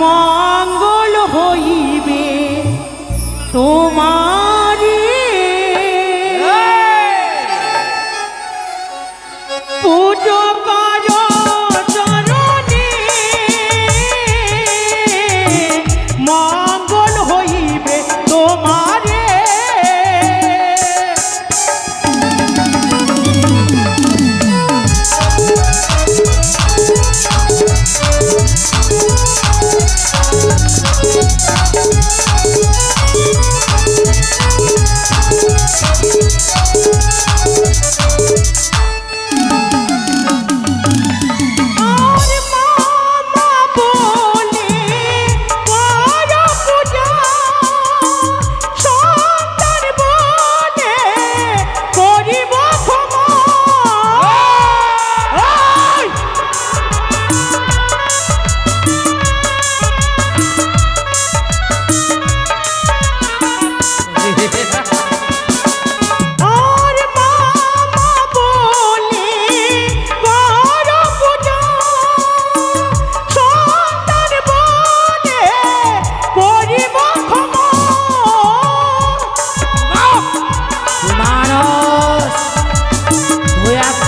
মঙ্গল হইবে তোমারি পুজো করো চরণে মঙ্গল হইবে তোমারে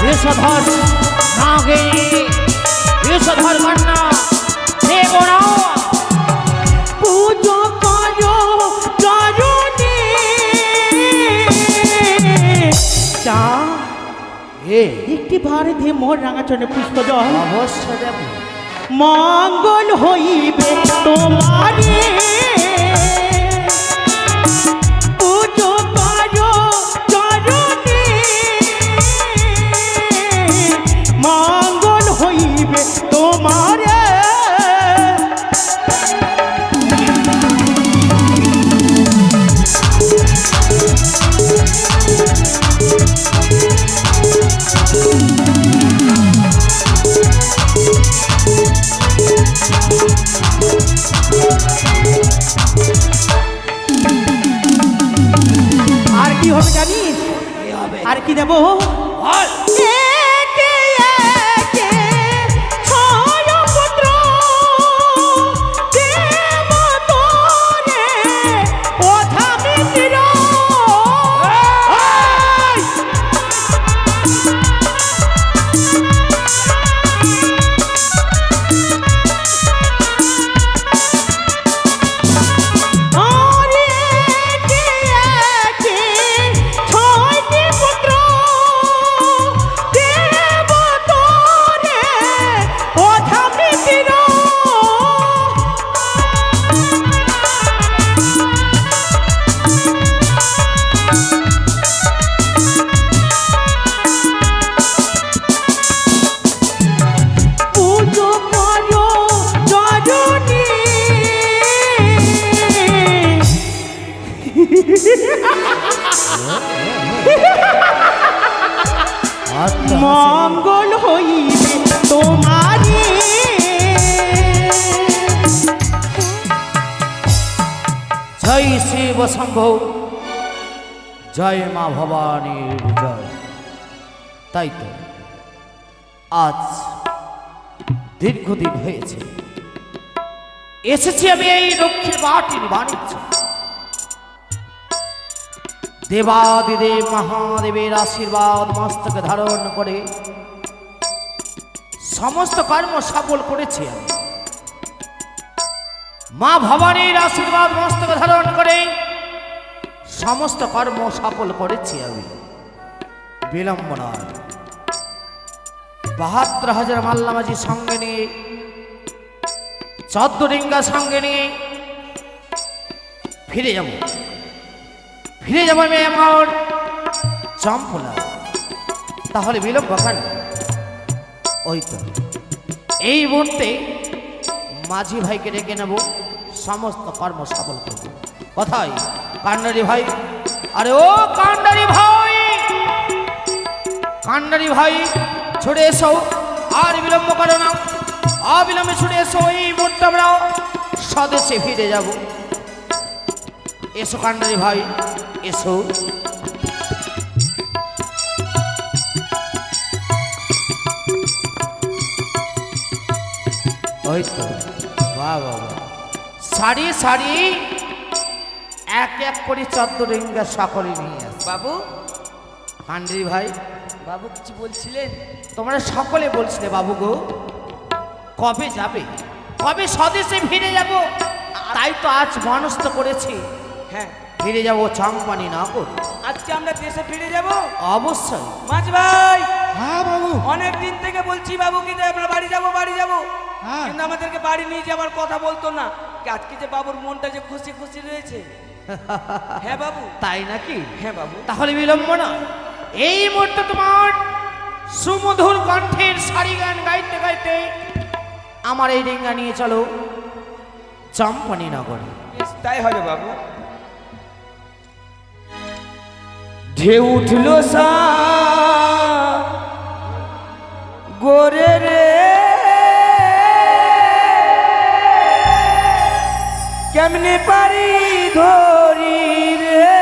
বিষধর নাগিনী বিষধর কন্যা পুজো করো চরণে চা একটি ভারে দিয়ে মোর রাঙাচরণে পুষ্প দাও অবশ্য দেব মঙ্গল হইবে তোমারে পুজো করো চরণে মঙ্গল হইবে তোমারে আর কি হবে জানিস আর কি দেবো একে একে ছয় পুত্র দেব তোরে ওঠা মিত্র মঙ্গল হইবে তোমারে জয় শিব শম্ভু জয় মা ভবানীর জয়। তাই তো আজ দীর্ঘদিন হয়েছে এসেছি আমি এই লক্ষ্মীর মাটির বাণিজ্য দেবাদিদেব মহাদেবের আশীর্বাদ মস্তকে ধারণ করে সমস্ত কর্ম সফল করেছি আমি মা ভবানীর আশীর্বাদ মস্তকে ধারণ করে সমস্ত কর্ম সফল করেছি আমি বিলম্ব নয় ৭২,০০০ মাল্লামাঝি সঙ্গে নিয়ে ১৪ ডিঙ্গা সঙ্গে নিয়ে ফিরে যাব আমি আমার চম্পলা তাহলে বিলম্ব কেন ওই তো এই মুহূর্তে মাঝি ভাইকে ডেকে নেব সমস্ত কর্ম সফল করব কথাই কান্ডারি ভাই আরে ও কান্ডারি ভাই ছুটে এসো আর বিলম্ব করো না অবিলম্বে ছুটে এসো এই মুহূর্তে আমরা স্বদেশে ফিরে যাব এসো কান্ডারি ভাই এসো ওই তো বাহ বাহ সারি সারি এক এক করে 14 রেঙ্গা সকলে নিয়ে আসে। বাবু, হান্ড্রি ভাই, বাবু কিছু বলছিলেন? তোমরা সকলে বলছিলে বাবু গো কবে যাবে, কবে স্বদেশে ফিরে যাব। তাই তো আজ মনস্থ করেছি হ্যাঁ, ফিরে যাব চাম্পানি না করে। আজকে আমরা দেশে ফিরে যাব। অবশ্যই। মাঝ ভাই, হ্যাঁ বাবু। অনেক দিন থেকে বলছি বাবু কি আমরা বাড়ি যাব বাড়ি যাব, হ্যাঁ। কিন্তু আমাদেরকে বাড়ি নিয়ে যাওয়ার কথা বলতো না। আজকে যে বাবুর মনটা যে খুশি খুশি রয়েছে। হ্যাঁ বাবু। তাই নাকি? হ্যাঁ বাবু। তাহলে বিলম্ব না, এই মুহূর্তে তোমার সুমধুর কণ্ঠের সারি গান গাইতে গাইতে আমার এই রেঙ্গা নিয়ে চলো চাম্পানি নগরে। তাই হবে বাবু। ঢেউ উঠলো সা গোরে রে, কেমনে পারি ধরি রে,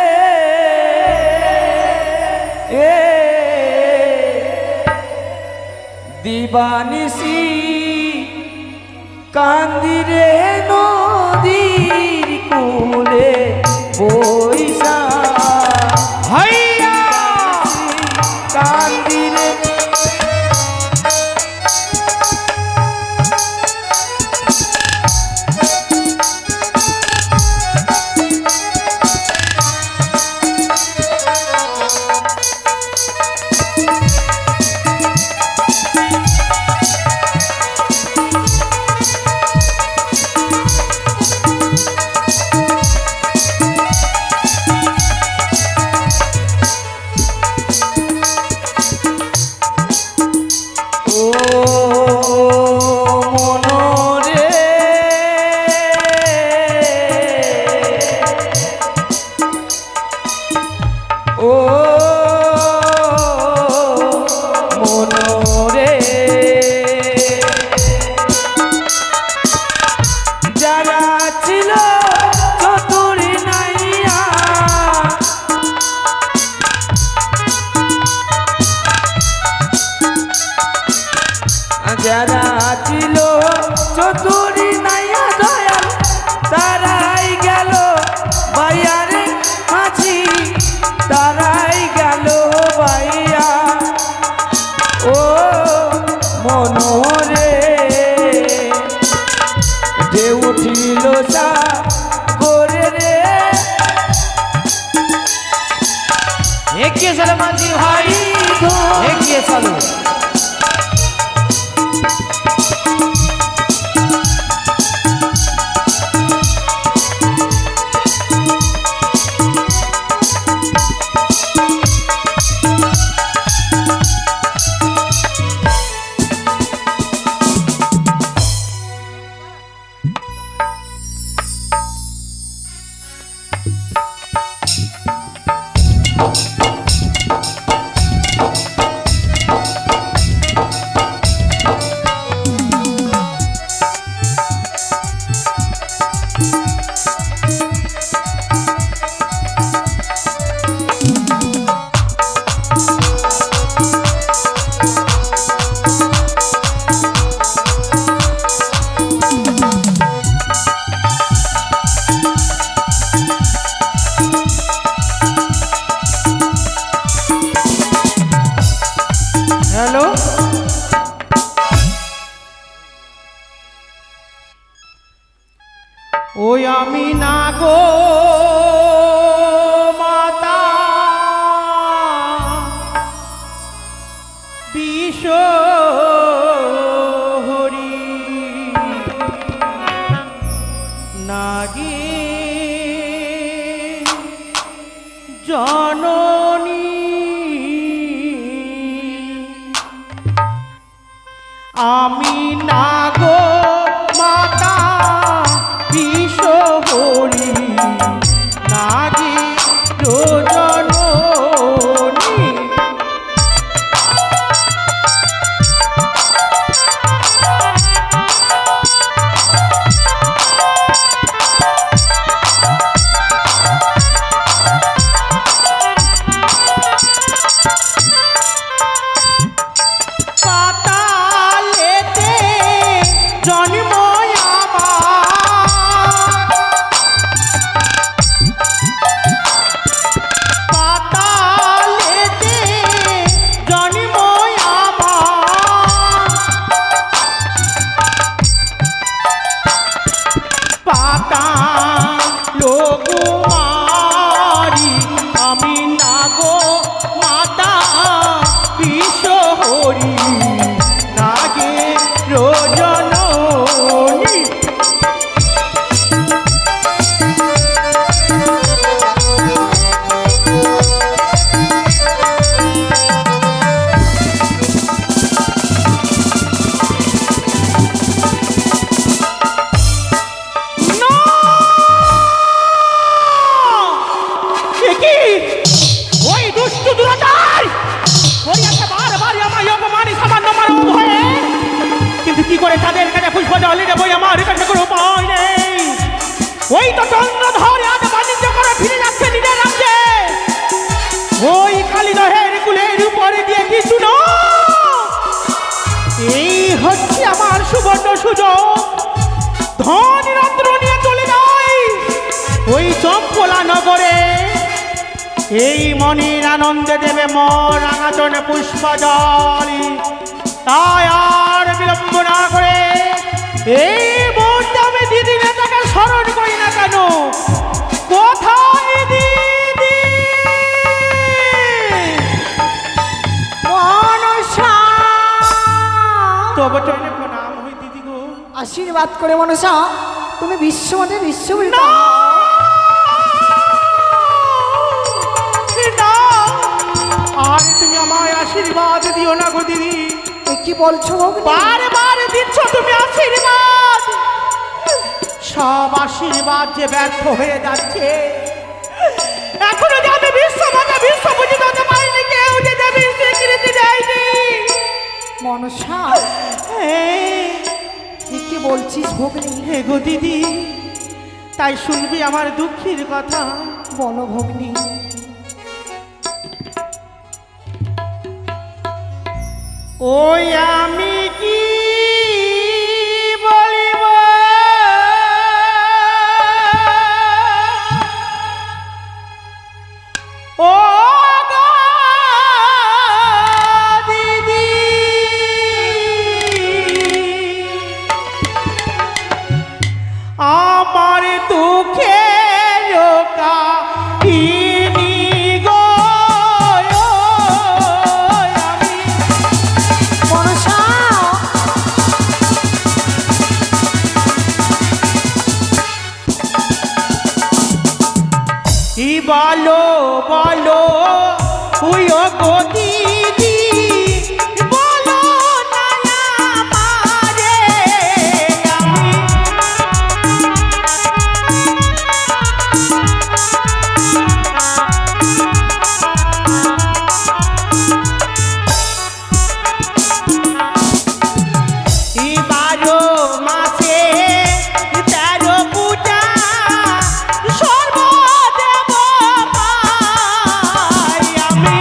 এ দিবানিসি কান্দিরে নদীর কূলে বৈশা হাইয়া কান্দিরে। যারা ছিল চতুরি নাইয়া দয়াল, তারাই গেল বাইয়ারে মাঝি, তারাই গেল বাইয়া। ও মনোরে ঢেউ উঠিল সা গোরে রে, এগিয়ে চলো মাঝি ভাই, এগিয়ে চলো। হ্যালো, ওই আমি না গো মাতা বিষ হরি নাগে জননী, আমি না গো মাতা বিষ হরি নাগে জননী। পাতালেতে ওই দুষ্টু দুরাচার করিয়াছে বারবার আমায় অপমানি সামান্য মারব ভয়ে, কিন্তু কি করে তাদের কাছে পুষ্পজল দেবো আমার কাছে কোনো উপায় নেই। ওই তো চন্দ্রধর আজ বাণিজ্য করে ফিরে যাচ্ছে নিজের রাজ্যে, ওই কালিদহের কুলের উপরে দিয়ে কিছু না। এই হচ্ছে আমার সুবর্ণ সুযোগ, ধন রত্ন নিয়ে চলে যাই ওই চম্পলা নগরে। এই মনির আনন্দে দেবে মন রাঙাচনে পুষ্পজল। তাই আর বিলম্ব না করে এই মুহূর্তে আমি দিদি নেতাকে স্মরণ করি না কেন। কোথায় দিদি? মনসা, তবে ট্রেনে প্রণাম হই দিদি গো। আশীর্বাদ করে মনসা, তুমি বিশ্বমাতে বিশ্ববিত। না, না, আর তুমি আমায় আশীর্বাদ দিও না গো দিদি। এ কি বলছো ভগ্নী? বারবার দিচ্ছ তুমি আশীর্বাদ, সব আশীর্বাদ যে ব্যর্থ হয়ে যাচ্ছে। এখনো যে আমি বিশ্বমাতা বিশ্বপূজিত হতে পারিনি, কেউ যে দেবীর স্বীকৃতি দেয়নি। মনসা, এই, এ কি বলছিস ভগ্নী? হে গো দিদি, তাই শুনবি আমার দুঃখের কথা। বলো ভগ্নী। ওই আমি কি বলিব, ও গো দিদি, আমার দুঃখের কাহিনী গো আমি। মনসা, কি বলো বলো ওই গো দিদি, বলো না আমারে আমি। এই 12 মাসে 13 পূজা সর্বদেব পাই আমি।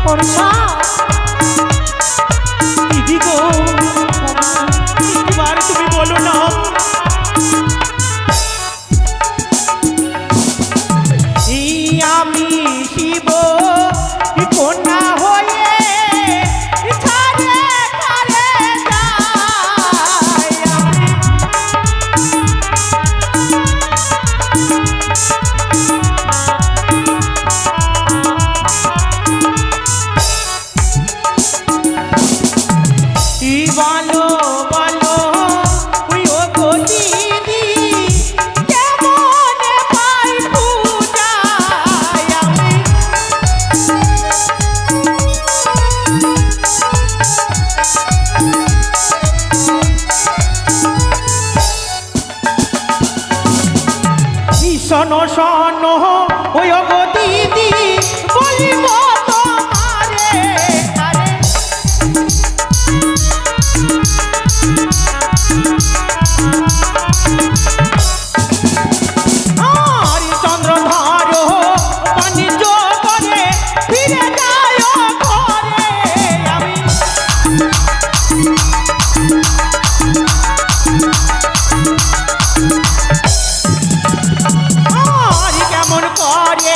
মনসা, দিদি গো, এবার তুমি বলো না। এই আমি শিব কন্যা হয়ে ছাড়ে ছাড়ে যাই আমি। এই বলো বলো ওই ও গো দিদি, কেমনে পাই পূজায় আমি। ভীষণ সন ওই ও গো দিদি, বলিব তোমারে আরে। আর চন্দ্রধর বাণিজ্য করে ফিরে যায় ঘরে আমি। আর কেমন করে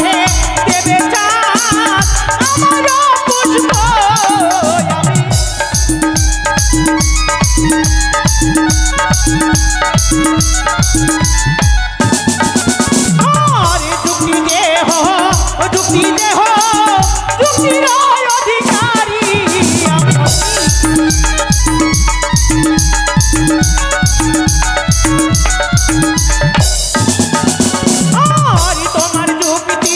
দেবে চাঁদ আমার পুষ্প আমি। আর যুক্তি দেহ যুক্তি দেহ যুক্তির অধিকারী আমি। আর তোমার যুক্তি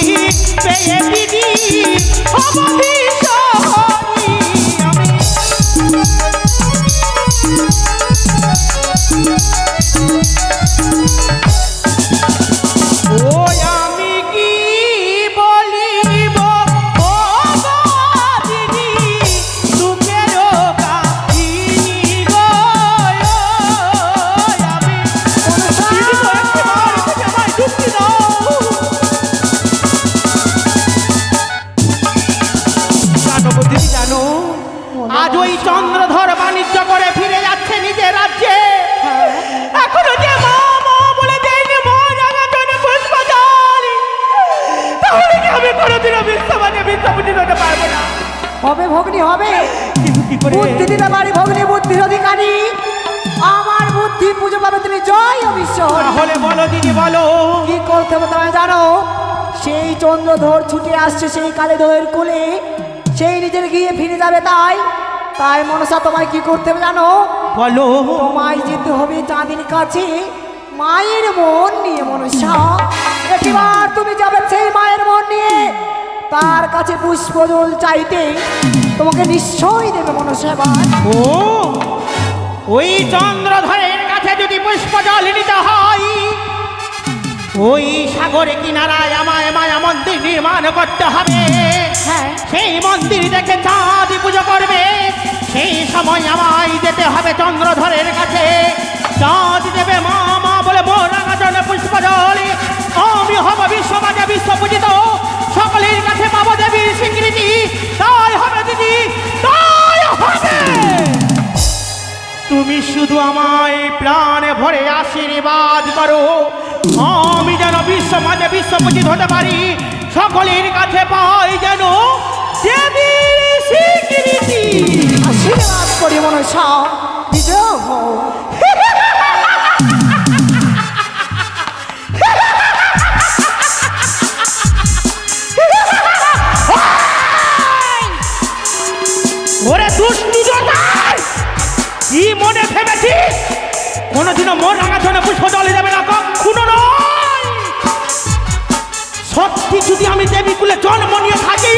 পেয়ে দিদি অবধি শহরী আমি। ও আমি কি বলি আজ ওই চন্দ্রধর বাণিজ্য করে ফিরে যাচ্ছে নিজের রাজ্যে। এখনো যে মা মা বলে দেয়নি মা রাঙা জনে পুষ্পজল, তাহলে কি আমি কোনোদিনও বিশ্বপতি হতে পারবো না? হবে ভগ্নি হবে। কিন্তু কি করে? বুদ্ধি দিতে পারি ভগ্নি, বুদ্ধির অধিকারী। আমার বুদ্ধি পুজো পাবে তুমি, জয় অবিশ্বর। তাহলে বলো দিদি বলো। কি করতে হবে তুমি জানো? সেই চন্দ্রধর ছুটে আসছে সেই কালীদহের কোলে, সেই নিজের গিয়ে ফিরে যাবে। তাই মনসা তোমায় কি করতে হবে জানো? বলো। তোমায় যেতে হবে চাঁদির কাছে মায়ের মন নিয়ে। মনসা, একবার তুমি যাবে সেই মায়ের মন নিয়ে, তার কাছে পুষ্পজল চাইতে তোমাকে নিশ্চয়ই দেবে মনসা। এবার ও ওই চন্দ্রধরের কাছে যদি পুষ্পজল নিতে হয়, ওই সাগরে কিনারায় আমায় মায়া মন্দির নির্মাণ করতে হবে। হ্যাঁ, সেই মন্দির দেখে চাঁদ পুজো করবে। সেই সময় আমায় যেতে হবে চন্দ্রধরের কাছে। চাঁদ দেবে মা মা বলে মোরাঙা জলে পুষ্পজল। আমি হব বিশ্বমাতা বিশ্বপূজিত, সকলের কাছে পাবো দেবীর স্বীকৃতি। তাই হবে দিদি, তাই হবে। তুমি শুধু আমায় প্রাণে ভরে আশীর্বাদ করো, আমি যেন বিশ্বমাঝে বিশ্বপূজিত হতে পারি, সকলের কাছে পাই যেন দেবীর স্বীকৃতি। আশীর্বাদ করি মনসা, বিজয় হও। ওরে দুষ্টু জোটার, কি মনে ভেবেছিস কোনোদিনও মোর রাঙা জনে পুষ্প জলে যাবে না? কখনো নয়। সত্যি যদি আমি দেবীকুলে জন্ম নিয়ে থাকি,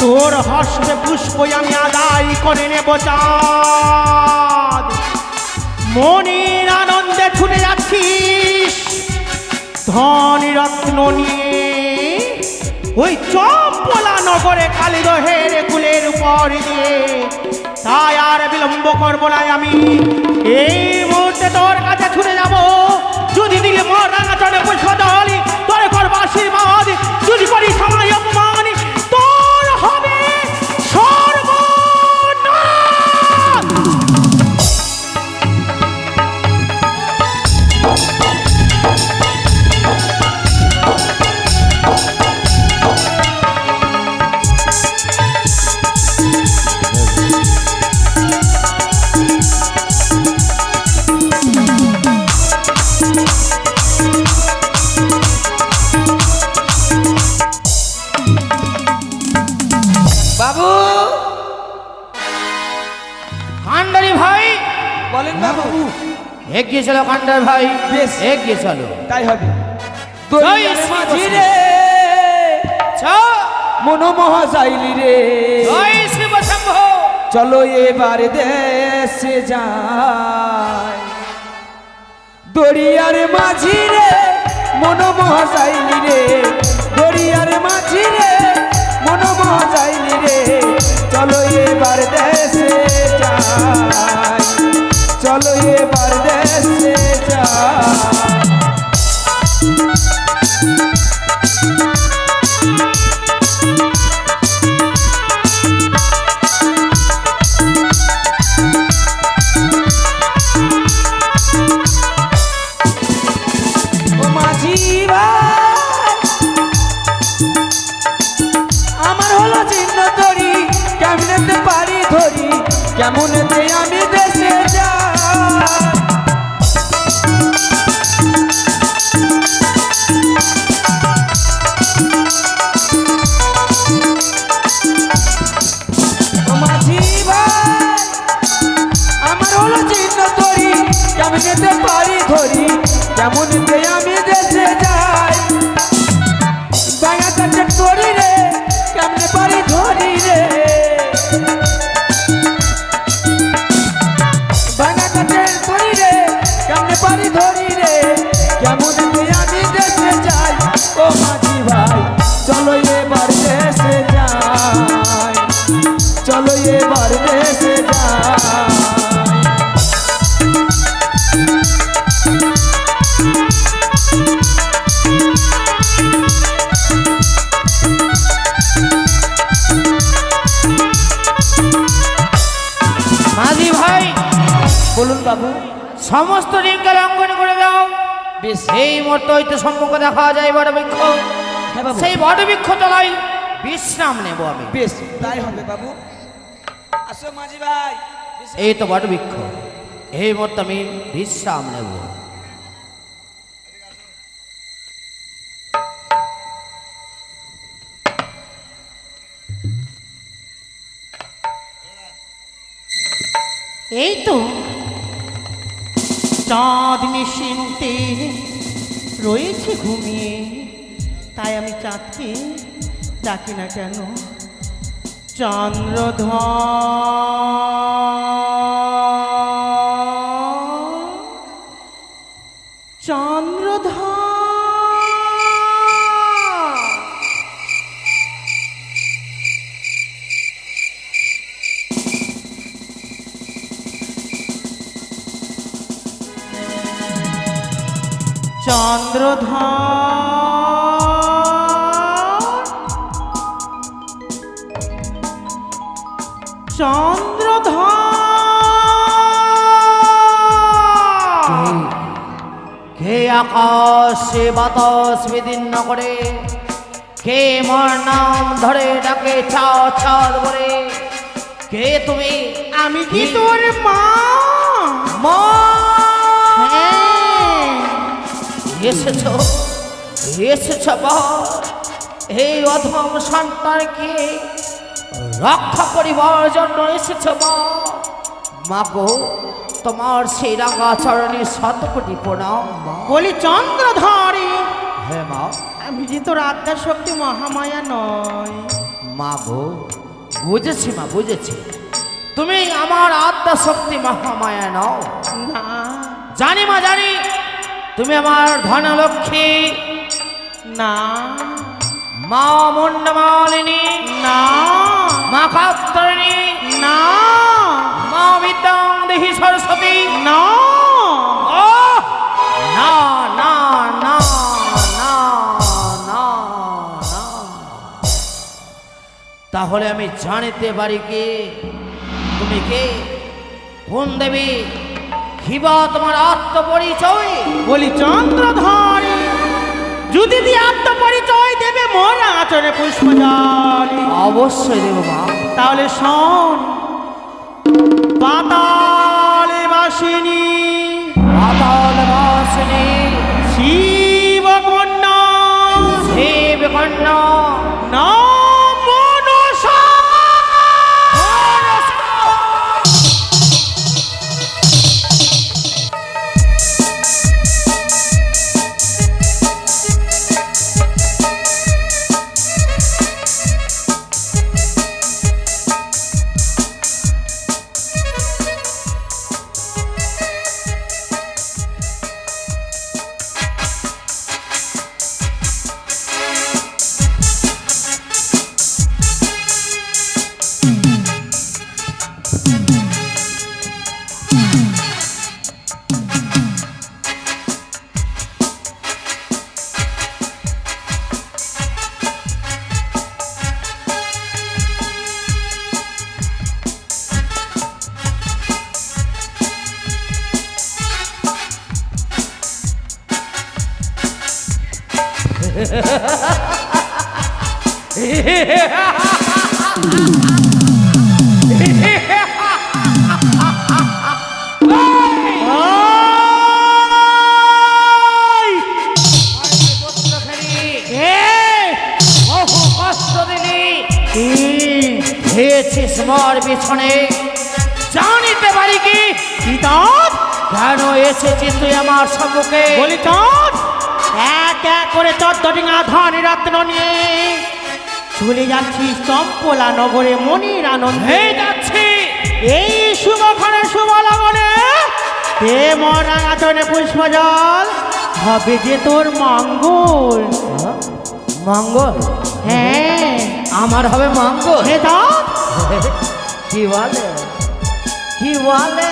তোর হস্তে পুষ্পই আমি আদায় করে নেব। চাঁদ, মনের আনন্দে ছুটে যাচ্ছিস ধন রত্ন নিয়ে ওই চম্পলা নগরে কালীদহের কুলের উপর দিয়ে। তাই আর বিলম্ব করবো না, আমি এই মুহূর্তে তোর কাছে ছুটে যাব। যদি দিলে মোর রাঙা চলে পুষ্পজল, তোর করবো আশীর্বাদ। যদি করি সময় অপমান, তোর হবে সর্বনাশ। বাবু, কান্ডারি ভাই, বলেন না বাবু। এগিয়ে চলো কান্ডার ভাই, বেশ। এগিয়ে চলো। তাই হবে। জয় দরিয়ার শ্রী মাঝি বসন্ত। রে, চল, মনোমোহা যাইলি রে, জয় শ্রী বসন্ত। চলো এবার দেশে যাই। দরিয়ার মাঝি রে, মনোমোহা যাইলি রে, দরিয়ার মাঝি রে, মনোমোহা যাইলি রে, চলো এবার দেশে যাই, চলো এবার দেশে যাই। ও মাঝি ভাই, আমার হলো চিহ্ন তরি, কেমনেতে পারি ধরি, কেমনেতে আমি দেশে যাই। ও মাঝি ভাই, আমার হলো চিহ্ন তরি, কেমনেতে পারি ধরি, কেমনেতে আমি দেশে যাই। ভাঙা কাঠের তরি রে, কেমনে পারি ধরি রে, ভাঙা কাঠের তরি রে, কেমনে পারি ধরি রে, কেমনেতে আমি দেশে যাই। ও মাঝি ভাই, চলো এবার দেশে যাই, চলো এবার দেশে যাই। বাবু সমস্ত রিঙ্গা লঙ্ঘন করে দাও। বেশ এই মুহূর্তে হইতে সম্মুখে দেখা যায় বটবৃক্ষ। হ্যাঁ বাবু সেই বটবৃক্ষ তলায় বিশ্রাম নেব আমি। বেশ তাই হবে বাবু আসো মাঝি ভাই এই তো বটবৃক্ষ, এই মুহূর্তে আমি বিশ্রাম নেব। এই তো চাঁদ নিশ্চিন্তে রয়েছে ঘুমিয়ে, তাই আমি চাঁদকে ডাকি না কেন চন্দ্রধর চন্দ্রধর। চন্দ্রধর চন্দ্রধর। কে আকাশে বাতাস বিদীর্ণ করে, কে মোর নাম ধরে ডাকে চাও চাঁদ বলে। কে তুমি? আমি কি তোর মা? মা হ্যাঁ। এসেছ এসেছ বাবা, এই অধম সন্তানকে রক্ষা করিবার জন্য এসেছ মা। মা গো, তোমার সেই রাঙা চরণে শত কোটি প্রণাম মা। বলি চন্দ্রধরে, হ্যাঁ মা। আমি যে তোর আত্মার শক্তি মহামায়া নয়। মা গো, বুঝেছি মা, বুঝেছি। তুমি আমার আত্মা শক্তি মহামায়া নও। না জানি মা, জানি তুমি আমার ধনলক্ষ্মী না মা, মুন্ডমালিনী না মা, কাত্তারিণী না মা, বিদ্যাং দেহি সরস্বতী। না ও না না না না না না। তাহলে আমি জানিতে পারি কে তুমি, কে কোন দেবী, কিবা তোমার আত্মপরিচয়? বলি চন্দ্রধরে, যদি তুই আত্মপরিচয় দেবে মোর আচরণে পুষ্পজল, অবশ্যই দেব মা। তাহলে শোন। পাতালে বাসিনী পাতাল বাসিনী শিব কন্যা শিব কন্যা নাম মনসা। মোর পিছনে জানিতে পারি কি কেন এসেছি তুই আমার সম্মুখে? বলি চাঁদ, এক এক করে 14টি ধন রত্ন নিয়ে চলে যাচ্ছিস চম্পলা নগরে মনির আনন্দে। যাচ্ছি এই শুভক্ষণে শুভ লগনে তে মোর রাঙাচরণে পুষ্পজল হবে যে তোর মঙ্গল। মঙ্গল? হ্যাঁ আমার হবে মঙ্গল? হে চাঁদ, কি বলে কি বলে?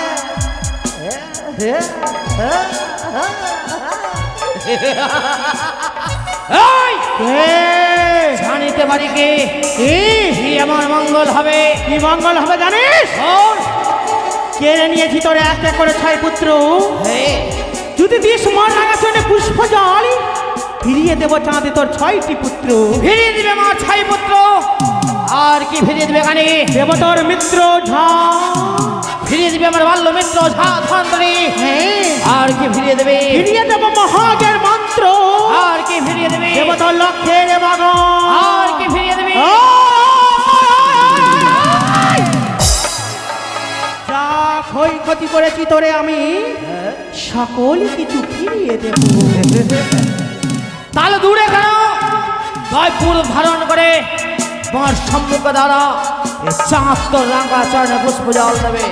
জানিতে পারি কি আমার মঙ্গল হবে? কি মঙ্গল হবে জানিস? কেড়ে নিয়েছি তোর এক এক করে 6 পুত্র। হ্যাঁ যদি দিস মার রাঙাচরণে পুষ্প জল, ফিরিয়ে দেব চাঁদে তোর 6টি পুত্র। ফিরিয়ে দিবে আমার 6 পুত্র। আর কি ফিরিয়ে দিবে কানে? দেব তোর মিত্র ঝা, ফিরিয়ে দিবে আমার বাল্য মিত্র ঝা ধন্বন্তরী। হ্যাঁ আর কি ফিরিয়ে দেবে? ফিরিয়ে দেব মহাজ্ঞের মন্ত্র। আর কি ফিরিয়ে দেবে? দেব তোর লক্ষ্যের বাগন। আর কি ফিরিয়ে দেবে? যা ক্ষয়ক্ষতি করেছি তোরে আমি সকল কিছু ফিরিয়ে দেব। তাহলে দূরে কেন? জয়পুর ধারণ করে তোমার সম্মুখ দ্বারা এই চাঁদ তোর রাঙা চরণে পুষ্প জল দেবে।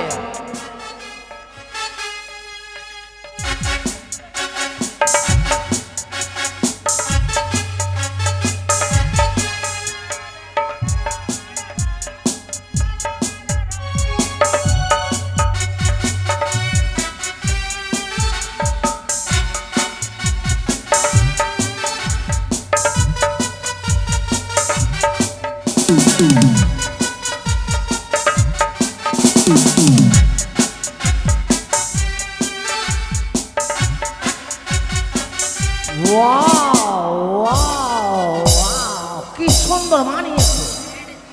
ওয়াও ওয়াও ওয়াও, কি সুন্দর মানিয়েছে।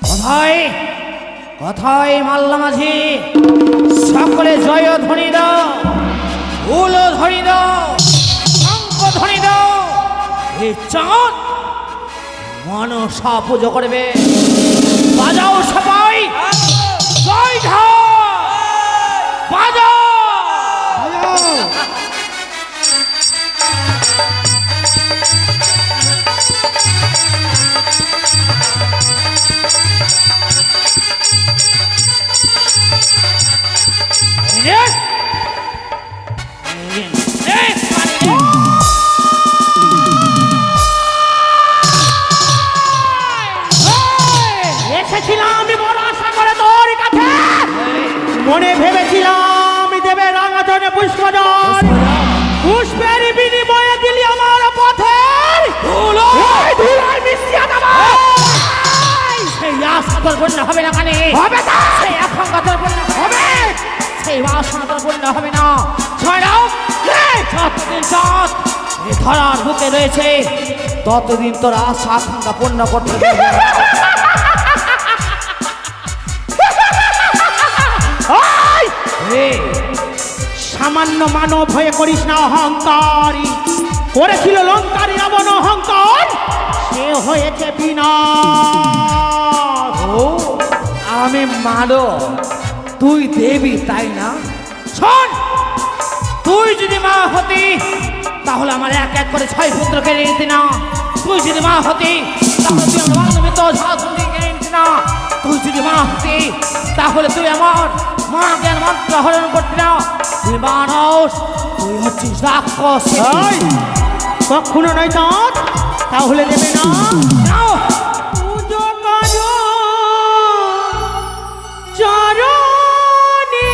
কথায় কথায় মাল্লা মাঝি সকলে জয় ধ্বনি দাও, উল ধ্বনি দাও, শঙ্খ ধ্বনি দাও। এই চাঁদ মনসা পুজো করবে। বাজাও সবাই জয় ঢাক, বাজাও। এসেছিলাম আমি বড় আশা করে তোর কাছে, মনে ভেবেছিলাম দেবে রাঙাচরণে পুষ্প জল, পুষ্পের বিনিময়ে দিলি আমার পথের ধুলো। এই ধুলোয় মিশিয়ে দেব। সেই আশা তোর পূর্ণ হবে না কানে? হবে না। সেই আকাঙ্ক্ষা তোর পূর্ণ হবে? সেই বাসনা তোর পূর্ণ হবে না। ছড়াও যতদিন চাঁদ এই ধরার বুকে রয়েছে ততদিন তোর আশা আকাঙ্ক্ষা পূর্ণ করতে হবে। সামান্য মানব হয়ে করিস না অহংকারী। করেছিল লঙ্কারী রাবণ অহংকার, সে হয়েছে বিনাশ। ও আমি মানব, তুই দেবী তাই না? শোন, তুই যদি মা হতি তাহলে আমার এক এক করে 6 পুত্র কেড়ে নিতি না। তুই যদি মা হতি তাহলে তুই আমার বান্ধবী তো ঝাঁঝুলি কেড়ে নিতি না। তুই যদি মা হতি তাহলে তুই আমার মা জ্ঞান মন্ত্র হরণ করতি না। তুই মানুষ, তুই হচ্ছিস রাক্ষস। এই, কখনো নয় চাঁদ, তাহলে দেবে না। নাও, পুজো করো চরণে,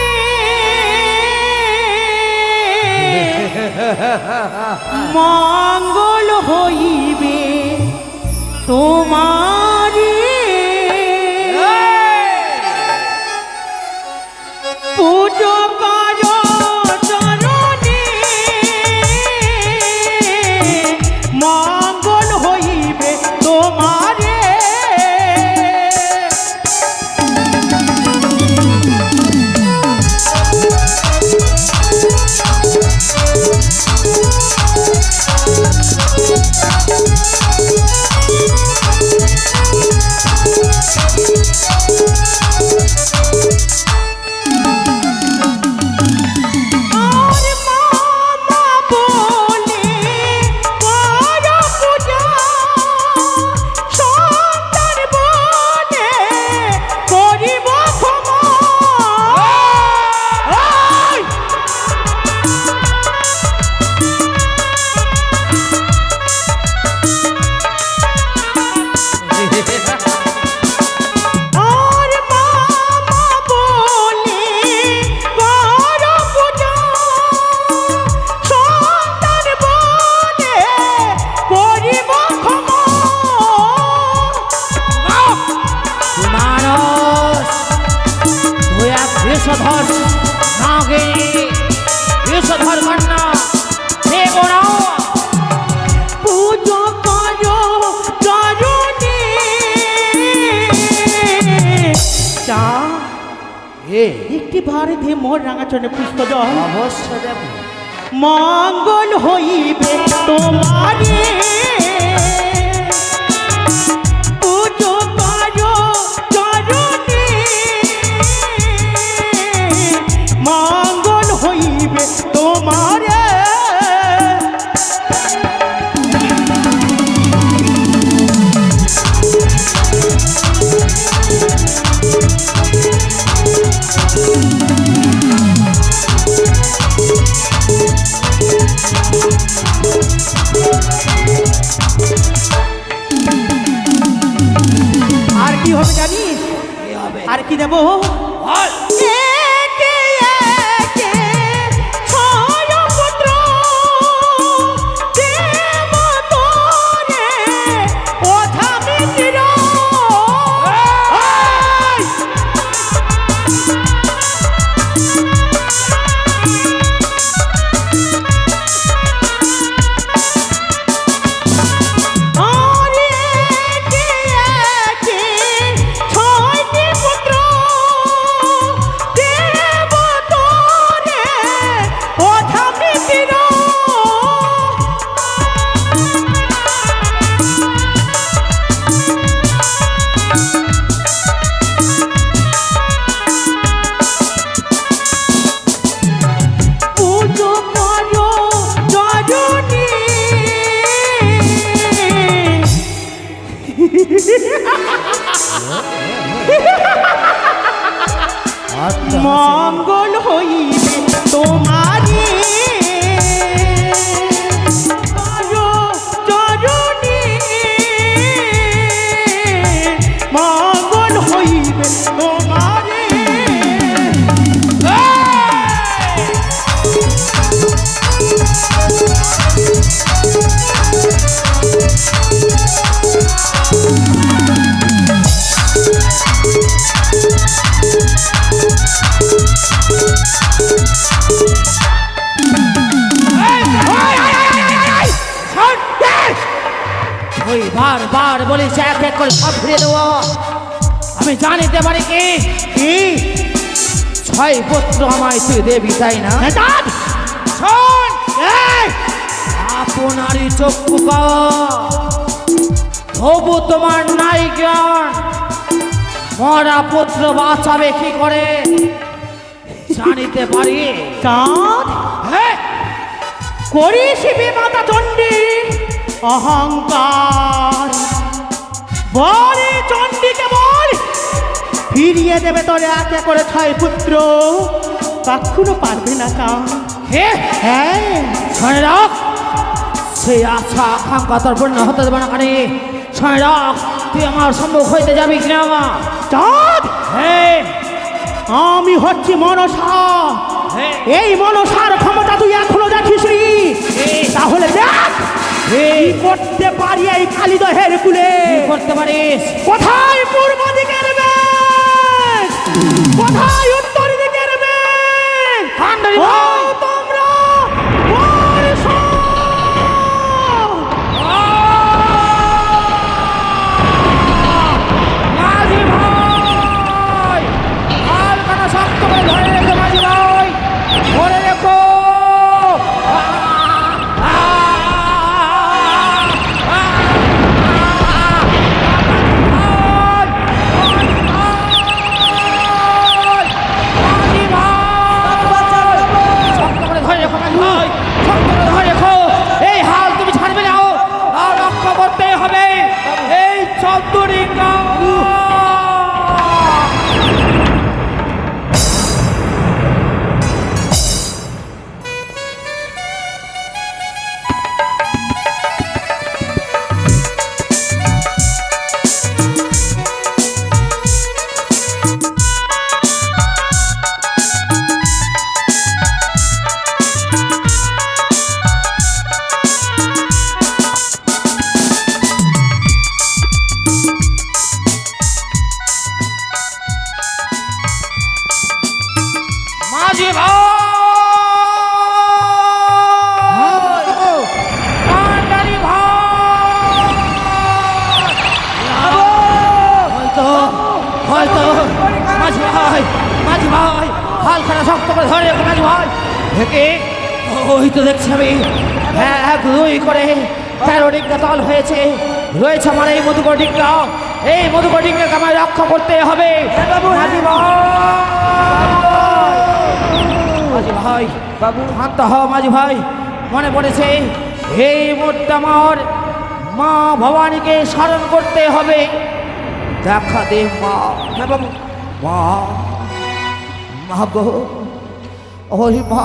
মঙ্গল হইবে তোমারি। পুজো করো চরণে, মঙ্গল হইবে তোমারে। আর মামা বলে করো পূজা, সন্তান বলে করিব ক্ষমা। এই! আর মামা বলে করো পূজা, সন্তান বলে করিব ক্ষমা। তুই মানুষ, তুই এক বিষধর নাগিনী বিষধর কন্যা দেবনা পুজো করো চরণে চা একটি ভারে দিয়ে মোর রাঙাচরণে পুষ্প দাও। অবশ্য দেব। মঙ্গল হইবে তোমারে পুজো করো চরণে মঙ্গল হইবে তোমারে। আর কি হবে জানিস? কি হবে? আর কি দেবো? বল। একে একে ছয় পুত্র দেব তোরে ওঝা মিত্র। আর একে একে ছয়টি পুত্র দেব তোরে ওঝা মিত্র। পুজো করো চরণে মঙ্গল হইবে তোমারে করো চরণে মঙ্গল হইবে তোমারে। ওই বারবার বলিস এক এক করে সব ফিরে দেবো। আমি জানিতে পারি কি কি? ছয় পুত্র আমায় তুই দেবি তাই না? দাদ শোন, আপনারই চক্ষু তবু তোমার নাই জ্ঞান। মরা পুত্র বাঁচাবে কি করে জানিতে পারি? চাঁদ হ্যাঁ, করিসিবে মাতা চণ্ডীর অহংকার। বলে চণ্ডীকে বল ফিরিয়ে দেবে তোরে একে করে ছয় পুত্র। কখনো পারবে না কা। হে হ্যাঁ শোনে রাখ, সেই আশা আকাঙ্ক্ষা তোর পূর্ণ হতে দেবে না কানে। শোনে রাখ, তুই আমার সম্মুখ হইতে যাবি কিনা? চাঁদ হ্যাঁ আমি হচ্ছি মনসা। হ্যাঁ এই মনসার ক্ষমতা তুই এখনো দেখিসনি। তাহলে দেখ কি করতে পারি এই কালিদহের কুলে। কি করতে পারিস? কোথায় পূর্ব দিকের মেঘ, কোথায় উত্তর দিকের মেঘ। কাণ্ডারি ও ভাই! তোমরা বর্ষা! মাঝি ভাই, হালকাটা শক্ত করে ধরে রেখো মাঝি ভাই, ধরে রেখো। শক্ত করে ধরে রেখো মাঝি ভাই, শক্ত করে ধরে রেখো। এই হাল তুমি ছাড়বে না, আর রক্ষা করতেই হবে এই চন্দ্রিকা। হালখানা শক্ত করে ধরে রাখো মাঝি ভাই। একে ওই তো দেখছি আমি, এক দুই করে 13 ডিগ্রি তল হয়েছে। রয়েছে আমার এই মধুকর ডিগ্রা, এই মধুকর ডিগ্রাকে আমায় রক্ষা করতে হবে। মাঝি ভাই, বাবু শান্ত হও মাঝি ভাই। মনে পড়েছে এই মুহূর্তে আমার মা ভবানীকে স্মরণ করতে হবে। দেখা দে মা। হ্যাঁ বাবু। মা, মা গো, ওই মা,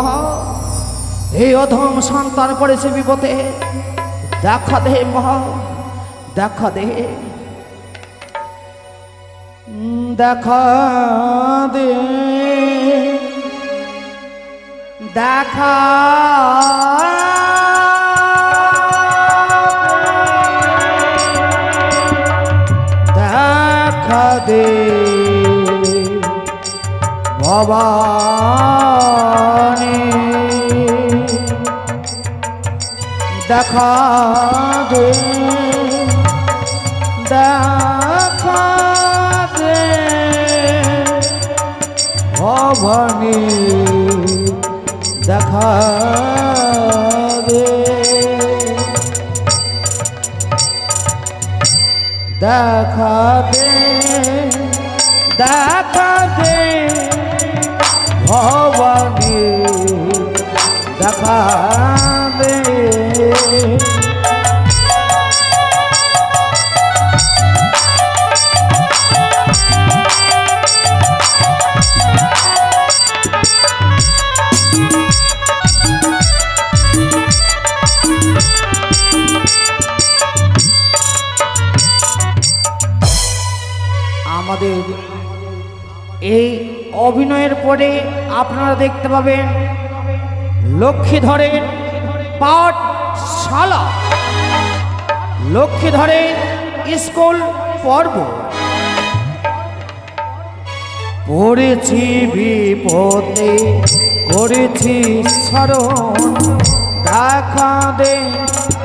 এই অধম সন্তান পড়েছে বিপদে। দেখা দে মা, দেখা দে, দেখা দে, দেখা দেখা দে ভবানী, দেখা দে, দেখা দে ভবানী, দেখা দে, দেখা দে, দেখা দে ভবানী, দেখা দে। আমাদের এই অভিনয়ের পরে আপনারা দেখতে পাবেন লক্ষ্মীধরের পাঠশালা, লক্ষ্মীধরের স্কুল পর্ব। পড়েছি বিপদে করেছি স্মরণ, দেখা দে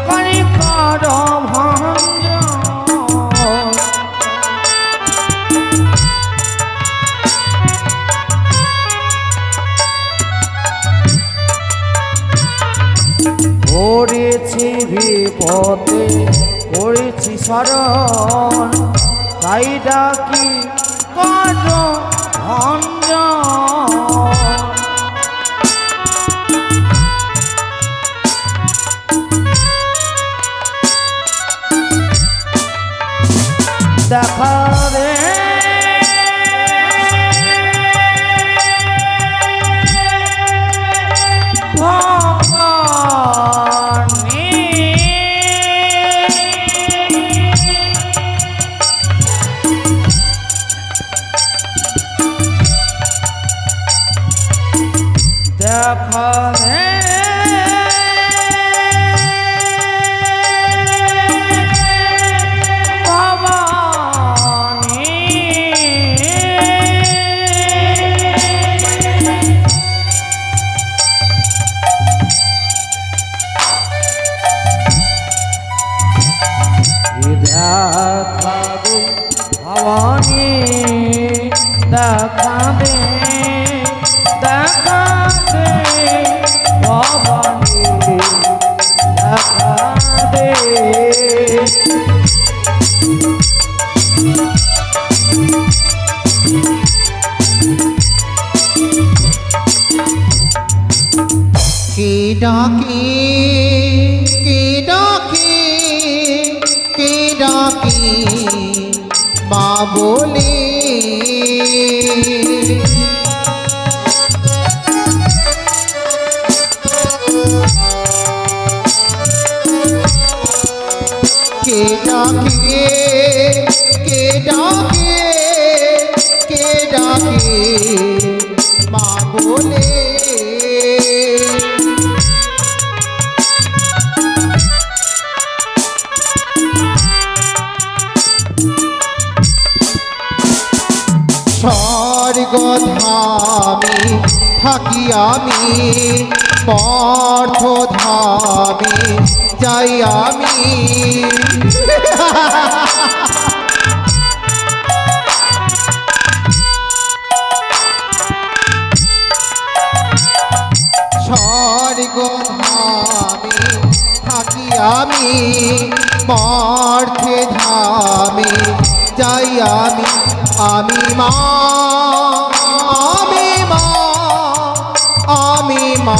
কণিকার ভঞ্জন। পড়েছি বিপদে করেছি স্মরণ, তাই ডাকি কর ভঞ্জন। দেখা রে দেখা রে ভবানী, দেখা দে ভবানী, দেখা দে, দেখা দে ভবানী, দেখা দে। কে ডাকে, কে ডাকে, কে ডাকে মা বলে। কে ডাকে, কে ডাকে, কে ডাকে মা বলে। স্বর্গধামে থাকি আমি, মর্ত্যধামে যাই আমি। আমি আমি মা আমি মা আমি মা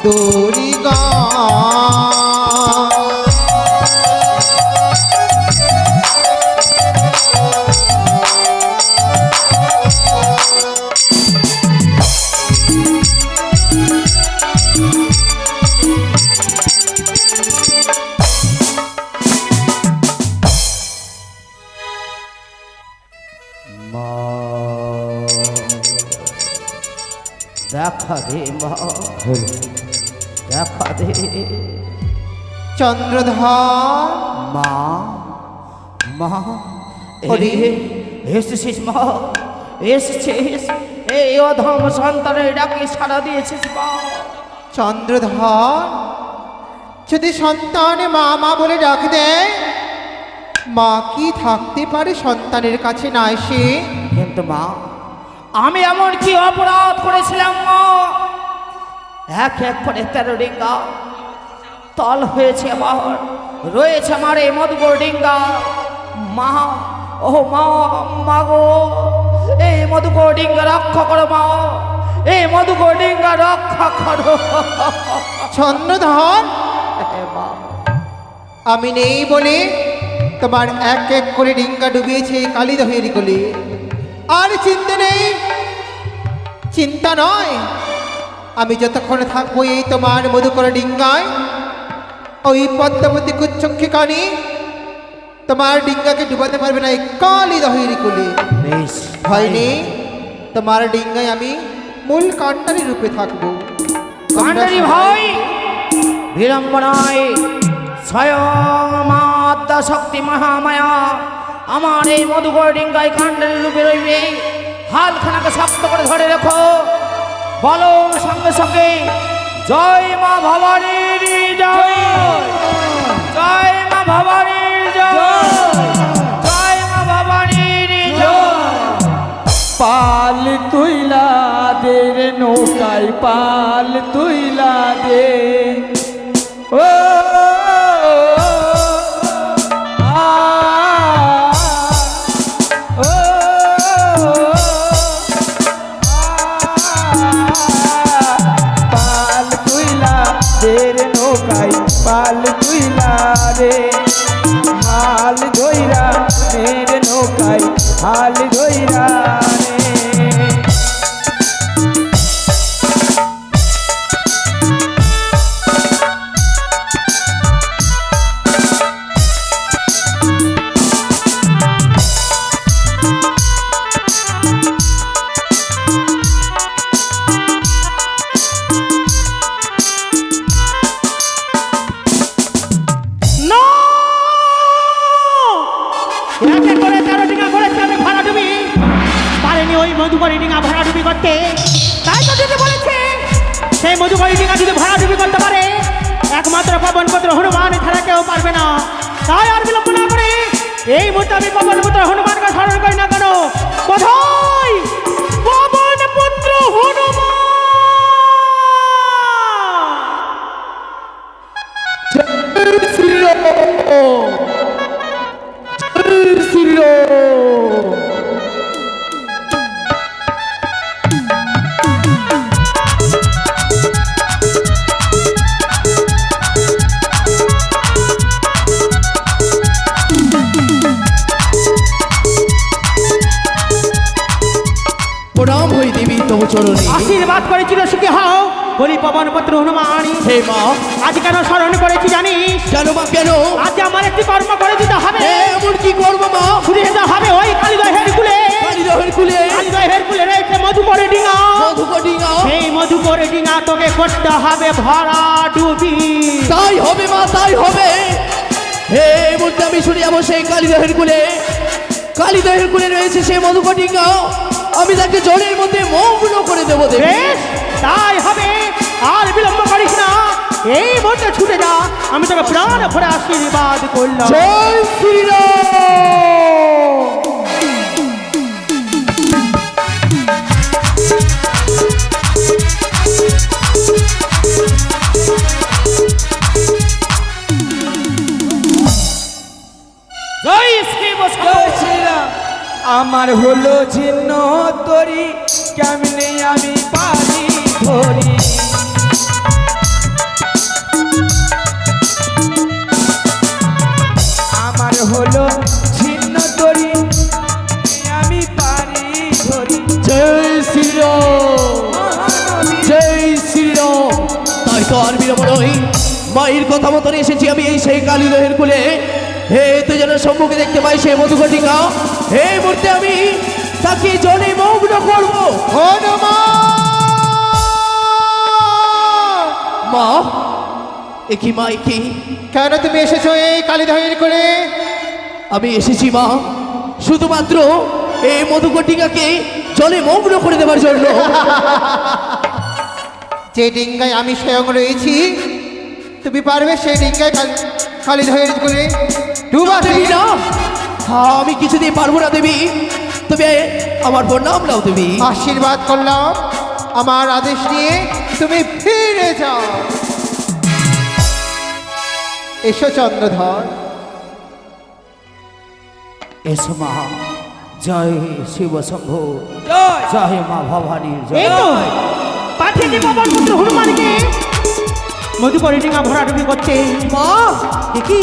দুর্গা দেখা দে মা, দেখা দে চন্দ্রধর মা। মা ওরে। এসেছিস মা, এসেছিস। এই অধম সন্তানের ডাকে সাড়া দিয়েছিস মা। চন্দ্রধর যদি সন্তান মা মা বলে ডাক দেয়, মা কি থাকতে পারে সন্তানের কাছে না এসে? কিন্তু মা, আমি এমন কি অপরাধ করেছিলাম মা? এক এক করে 13 ডিঙ্গা তল হয়েছে আমার, রয়েছে আমার এই মধুকর ডিঙ্গা। মা, ও মা, মা গো, এই মধুকর ডিঙ্গা রক্ষা করো মা, এই মধুকর ডিঙ্গা রক্ষা করো। চন্দ্রধর হে মা, আমি নেই বলে তোমার এক এক করে ডিঙ্গা ডুবিয়েছে কালীদহের কোলে। আর চিন্তা নেই, চিন্তা নয়, আমি যতক্ষণ থাকবো এই তোমার মধুকর ডিঙ্গায়, ওই পদ্মাবতী কুচ্চক্ষী কানি তোমার ডিঙ্গাকে ডুবাতে পারবে না এই কালীদহের কোলে। বেশ হয়নি, তোমার ডিঙ্গায় আমি মূল কাণ্ডারি রূপে থাকবো। কান্ডারি ভাই, বিড়ম্বনায় স্বয়ং মা আদ্যা শক্তি মহামায়া আমার এই মধুকর ডিঙ্গায় কান্ডারি রূপে রইবে। হালখানাকে শক্ত করে ধরে রেখো, বলো সঙ্গে সঙ্গে জয় মা ভবানীর জয়, জয় মা ভবানীর জয়, জয় মা ভবানীর জয়। পাল তুইলা দে রে নৌকায়, পাল তুইলা দে। ও আ, ও পাল তুইলা দে রে নৌকায়, পাল তুইলা দে। হাল ধইরা মেরে নৌকায়, হাল ধইরা রে। না! এক এক করে 13 ডিঙা করেছি আমি ভরাডুবি। পারেনি ওই মধুকরী ডিঙা ভরাডুবি করতে। তাই তো দিদি বলেছে, সেই মধুকরী ডিঙা যদি ভরাডুবি করতে পারে, একমাত্র পবনপুত্র হনুমান ছাড়া কেউ পারবে না। তাই আর বিলম্ব না করে এই মুহূর্তে আমি পবনপুত্র হনুমানকে স্মরণ করি না কেন? কোথায় পবনপুত্র হনুমান? প্রণাম হই দেবী তব চরণে। আশীর্বাদ করেছিল সুখী হও বলি পবনপুত্র হনুমান। হে মা, আজ কেন স্মরণ করেছি জানিস? কেন মা কেন? আজ আমার একটি কর্ম করে দিতে হবে। এমন কি করবো মা? ঘুরে যেতে হবে ওই কালীদহের কুলে। কালীদহের কুলে কালীদহের কুলে রয়েছে মধুকরী ডিঙা। মধুকটিঙা। সেই মধুকরী ডিঙা তোকে করতে হবে ভরা ডুবি। তাই হবে মা, তাই হবে। হে মুহূর্তে আমি শুনে যাবো সেই কালীদহের কুলে। কালীদহের কুলে রয়েছে সেই মধুকটিঙা, আমি তাকে জলের মধ্যে মগ্ন করে দেবো দেবী। বেশ, তাই হবে। আর বিলম্ব করিস না, এই মুহূর্তে ছুটে যা। আমি তোকে প্রাণ ভরে আশীর্বাদ করলাম। জয় শ্রীরাম। জয় শ্রী বৈষ্ণব। জয় শ্রী আমার হলো ছিন্ন তরি কেমনে আমি পারি ধরি আমার হলো ছিন্ন তরি আমি পারি ধরি জয় শ্রীরাম, জয় শ্রীরাম। তাই তো আর বিলম্ব নয়, মায়ের কথা মতন এসেছি আমি এই সেই কালীদহের কুলে। হে তুই যেন সম্মুখে দেখতে পাই সেই মধুঘটিকা, এই মুহূর্তে আমি তাকে জলে মগ্ন করব। মা, একই মা একই, কেন তুমি এসেছো এই কালীদহের কোলে? আমি এসেছি মা শুধুমাত্র এই মধুঘটিকাকে জলে মগ্ন করে দেওয়ার জন্য। যে ডিঙ্গায় আমি স্বয়ং রয়েছি, তুমি পারবে সেই ডিঙ্গায় কালীদহের কোলে ডুবাতে? দেবী না, হ্যাঁ আমি কিছুতেই পারবো না দেবী, তবে আমার প্রণাম নাও দেবী। আশীর্বাদ করলাম, আমার আদেশ নিয়ে তুমি ফিরে যাও। এসো চন্দ্রধর। এসো মা, জয় শিব শম্ভু, জয় জয় মা ভবানীর জয়। এই তো পাঠিয়েছি পবন পুত্র হনুমানকে মধুকরী ডিঙা ভরাডুবি করতে। মা, দেখি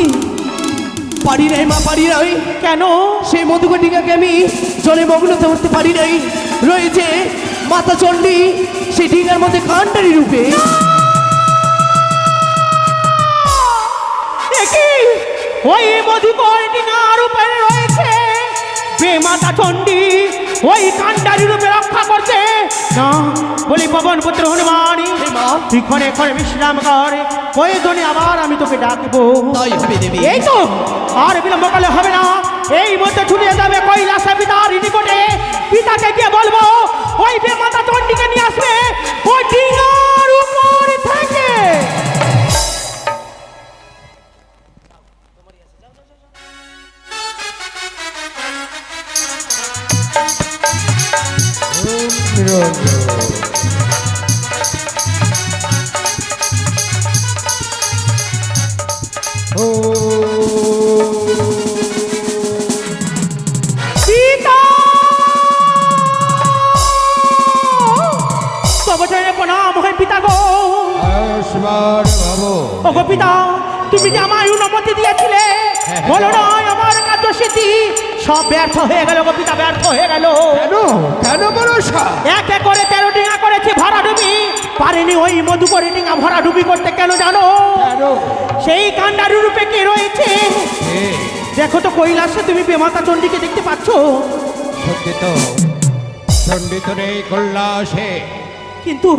পারি নাই মা, পারি নাই। কেন? সেই মধুঘটিকাকে আমি জলে মগ্ন করতে পারি নাই। রয়েছে মাতা চণ্ডী সেই ডিঙার মধ্যে কাণ্ডারি রূপে। দেখি ওই মধুকরী ডিঙার উপরে রয়েছে বেমাতা চণ্ডী, ওই কাণ্ডারি রূপে রক্ষা করছে না। বলি পবন পুত্র হনুমান, হে মা, তুই ক্ষণে ক্ষণে বিশ্রাম কর, প্রয়োজনে আবার আমি তোকে ডাকবো। তাই হবে দেবী। এই তো আর বিলম্ব করলে হবে না, এই মধ্যে ছুটে যাবে কৈলাসে পিতার নিকটে। পিতাকে গিয়ে বলবো ওই বেমাতা চণ্ডীকে নিয়ে আসবে ওই ডিঙার উপর থেকে। পিতা তবচরণে প্রণাম হয় পিতা গো। ও গো পিতা, তুমি যে আমায় অনুমতি দিয়েছিলে, বলো না আমার কার্যসিদ্ধি সব ব্যর্থ হয়ে গেল গো পিতা, ব্যর্থ হয়ে গেল। কেন ভরসা? এক এক করে 13 ডিঙা করেছি ভরাডুবি, পারিনি ওই মধুকরী ডিঙা ভরাডুবি করতে। কেন জানো? সেই কাণ্ডারি রূপে কে রয়েছে? দেখো তো কৈলাসে তুমি বেমাতা চণ্ডীকে দেখতে পাচ্ছ? সত্যি তো চণ্ডী তো নেই কৈলাসে। কিন্তু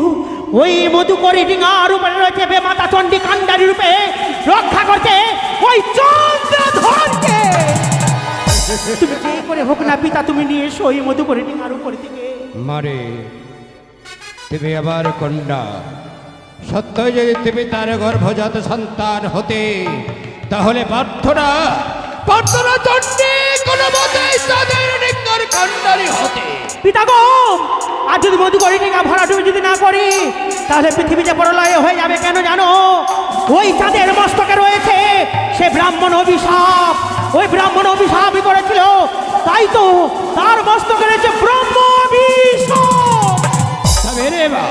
ওই মধুকরী ডিঙার উপরে রয়েছে বেমাতা চণ্ডী কাণ্ডারি রূপে রক্ষা করতে ওই চন্দ্রধরকে। তুমি যে করে হোক না পিতা, তুমি নিয়ে এসো ওই মধুকরী ডিঙার উপরে থেকে। মারে তুমি আবার কন্যা, সত্যই যদি তুমি তার গর্ভজাত সন্তান হতে, তাহলে প্রার্থনা প্রার্থনা চণ্ডী কোনো মতেই তাদের নিকট কাণ্ডারি হতে। পিতা গো, আর যদি মধুকরী ডিঙা ভরাডুবি যদি না করি, তাহলে পৃথিবীতে প্রলয় হয়ে যাবে। কেন জানো? ওই চাঁদের মস্তকে রয়েছে সে ব্রাহ্মণ অভিশাপ, ওই ব্রাহ্মণ অভিশাপই করেছিল, তাই তো তার মস্তকে রয়েছে ব্রহ্ম অভিশাপ। তবে রে বা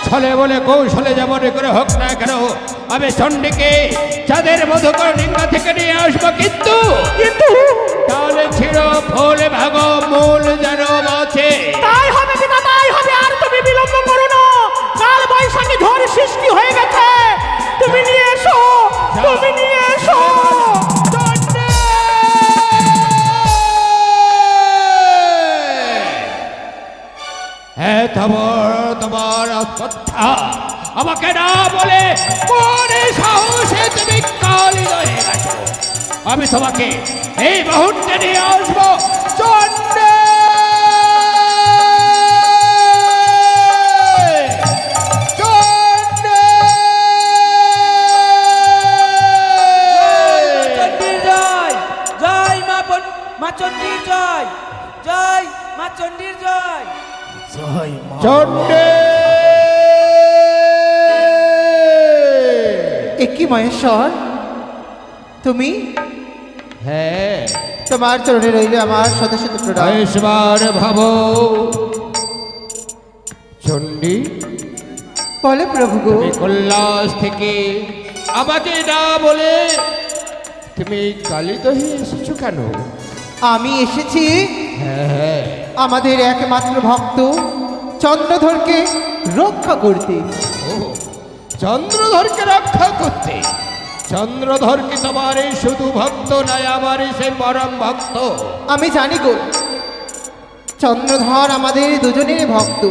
ছলে বলে কৌশলে যেমন করে হোক না কেন, আমি চণ্ডীকে চাঁদের মধুকর ডিঙ্গা থেকে নিয়ে আসবো, কিন্তু কিন্তু তাহলে ছিল ফুল ভাগ মূল যেন বাঁচে। তাই হবে পিতা, তাই হবে। আর তুমি বিলম্ব করো না, কাল বৈশাখী ঝড় সৃষ্টি হয়ে গেছে। তুমি নিয়ে এসো, তুমি নিয়ে এসো। হ্যাঁ তোমার কথা আমাকে না বলে কোন সাহসে তুমি কালী হয়ে গেছো? আমি তোমাকে এই মুহূর্তে নিয়ে আসবো চণ্ডী। চণ্ডীর জয়, জয় মা চণ্ডীর জয়, জয় মা চণ্ডীর জয়। জয় মা। চণ্ডী এ কি মহেশ্বর, তুমি? হ্যাঁ তোমার চরণে রইল আমার শত শত প্রণাম। আয়ুষ্মান ভাব। চণ্ডী, বলে প্রভু গো, তুমি কৈলাস থেকে আমাকে না বলে তুমি কালিদহে এসেছো কেন? আমি এসেছি হ্যাঁ, আমাদের একমাত্র ভক্ত চন্দ্রধরকে রক্ষা করতে। ও চন্দ্রধরকে রক্ষা করতে। চন্দ্রধর কি তোমার এই শুধু ভক্ত নয়, আমার সে পরম ভক্ত। আমি জানি গো, চন্দ্রধর আমাদের দুজনের ভক্ত।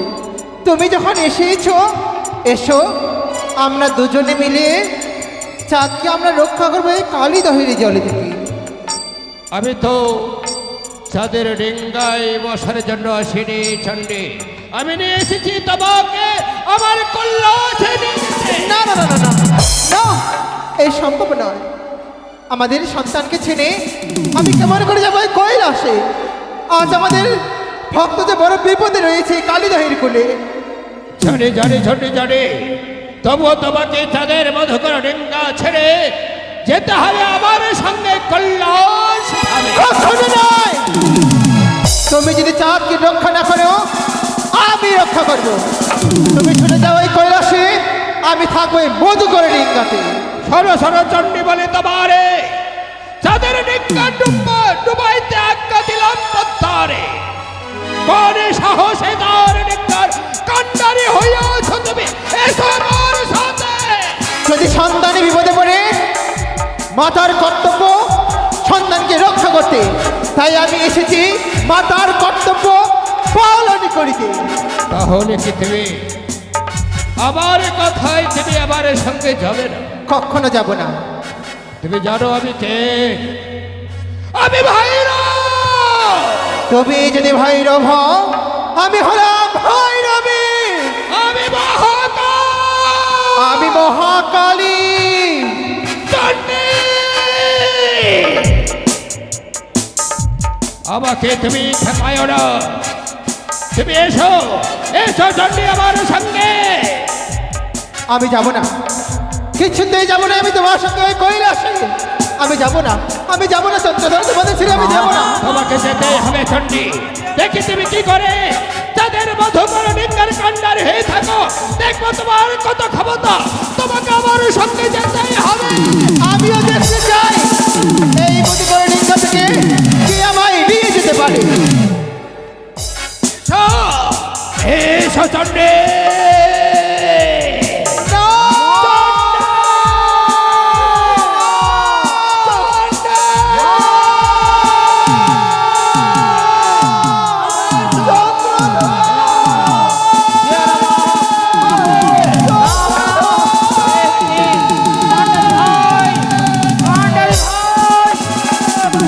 তুমি যখন এসেছো, এসো আমরা দুজনে মিলে চাঁদকে আমরা রক্ষা করবো এই কালিদহের জলে থেকে। আমি তো চাঁদের ডিঙ্গায় বসার জন্য আসিনি চণ্ডী, আমি নিয়ে এসেছি তোমাকে আমার কৈলাসে নিয়ে যেতে। না না না না না না, এই সম্ভব নয়। আমাদের সন্তানকে ছেড়ে আমি কেমন করে যাবো এই কৈলাসে? আজ আমাদের ভক্ত যে বড় বিপদে রয়েছে কালিদহের কোলে। জানি জানি চণ্ডী জানি, তবুও তোমাকে চাঁদের মধুকর ডিঙ্গা ছেড়ে যেতে হবে আমার সঙ্গে কৈলাস ধামে। কখনো নয়। তুমি যদি চাঁদকে রক্ষা না করো, আমি রক্ষা করবো। তুমি ছুটে যাও এই কৈলাসে, আমি থাকবো এই মধুকর ডিঙ্গাতে। সরো সরো চণ্ডী বলে তোমারে চাঁদের ডিঙ্গা ডুবাইতে আজ্ঞা দিলাম পদ্মারে। কোন সাহসে তার ডিঙ্গার কান্ডারি হইয়াছ তুমি, এসো আমার সাথে। যদি সন্তানে বিপদে পড়ে, মাতার কর্তব্য সন্তানকে রক্ষা করতে। তাই আমি এসেছি মাতার কর্তব্য পালন করিতে। তাহলে কি তুমি আমার কথায় তুমি আমার সঙ্গে যাবে না? কখনো যাব না। তুমি জানো আমি কে? আমি ভাইরা। তুমি যদি ভৈরব হও, আমি হলাম ভৈরবী। আমি মহাকাল। আমি মহাকালী। চণ্ডী, আমাকে তুমি খেপায় না। তুমি এসো এসো চণ্ডী আমার সঙ্গে। আমি যাব না, কিছুতেই যাব না। আমি তোমার সঙ্গে ওই কৈলাসে আমি যাব না। আমি যাব না চন্দ্রধর, তোমাদের ছেড়ে আমি যাব না। তোমাকে যেতে হবে চণ্ডী। দেখি তুমি কি করে তাদের মধুকর ডিঙ্গার কান্ডার হয়ে থাকো। দেখবো তোমার কত ক্ষমতা। তোমাকে আমার সঙ্গে যেতেই হবে। আমিও দেখতে চাই এই মধুকর ডিঙ্গা থেকে কে আমায় নিয়ে যেতে পারে। এসো চণ্ডী।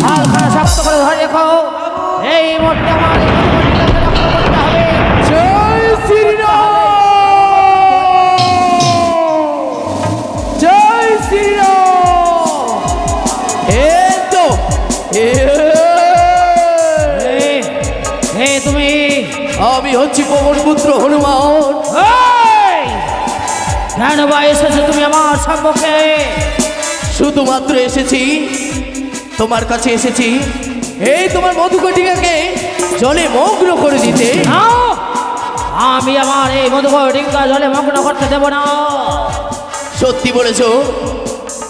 হালকা শক্ত করে ধরে রেখো। এই মুহূর্তে আমার জয় শ্রীরাম, জয় শ্রীরাম। এই তো তুমি আমি হচ্ছি পবন পুত্র হনুমান। এই! কেন বা এসেছো তুমি আমার সম্মুখে? শুধুমাত্র এসেছি তোমার কাছে এসেছি এই তোমার মধুকটিকাকে জলে মগ্ন করে দিতে। না, আমি আমার এই মধুকর ডিঙ্গা জলে মগ্ন করতে দেব না। সত্যি বলেছ,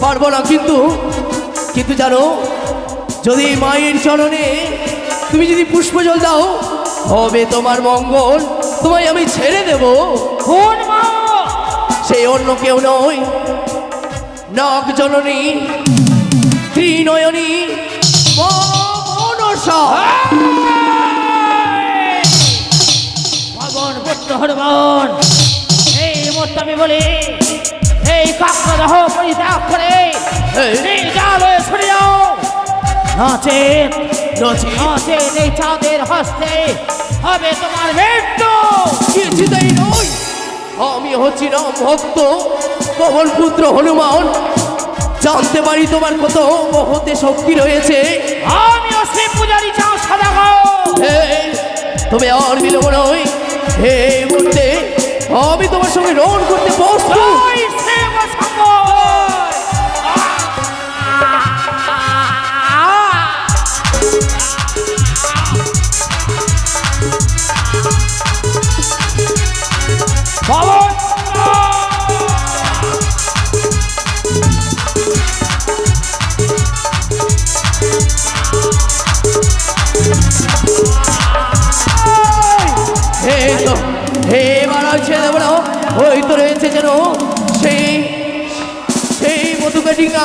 পারবো না। কিন্তু কিন্তু জানো, যদি মায়ের চরণে তুমি যদি পুষ্পজল দাও, হবে তোমার মঙ্গল। তোমায় আমি ছেড়ে দেব। কোন মা? সেই অন্য কেউ নয়, নাগ জননী ত্রিনয়নী মা মনসা। ভগবান পুত্র হনুমান, এই মুহূর্তে আমি বলি, এই কাকদাহ পরিত্যাগ করে এই। এই জালে ছড়ে যাও। নচেত নচেত নচেত এই চাঁদের হস্তে হবে তোমার মৃত্যু। কিছুতেই নয়। আমি হচ্ছি রাম ভক্ত পবন পুত্র হনুমান। জানতে পারি তোমার কত মহতে শক্তি রয়েছে। আমিও শিব পূজারি চাও সদাগর। এই, তুমি আর বিলম্ব নয়। এই মুহূর্তে আমি তোমার সঙ্গে রণ করতে প্রস্তুত। জয় শিব শঙ্কর। আর ছেড়ে দেবো না। ওই তো রয়েছে যেন সেই সেই মধুকাটিকা,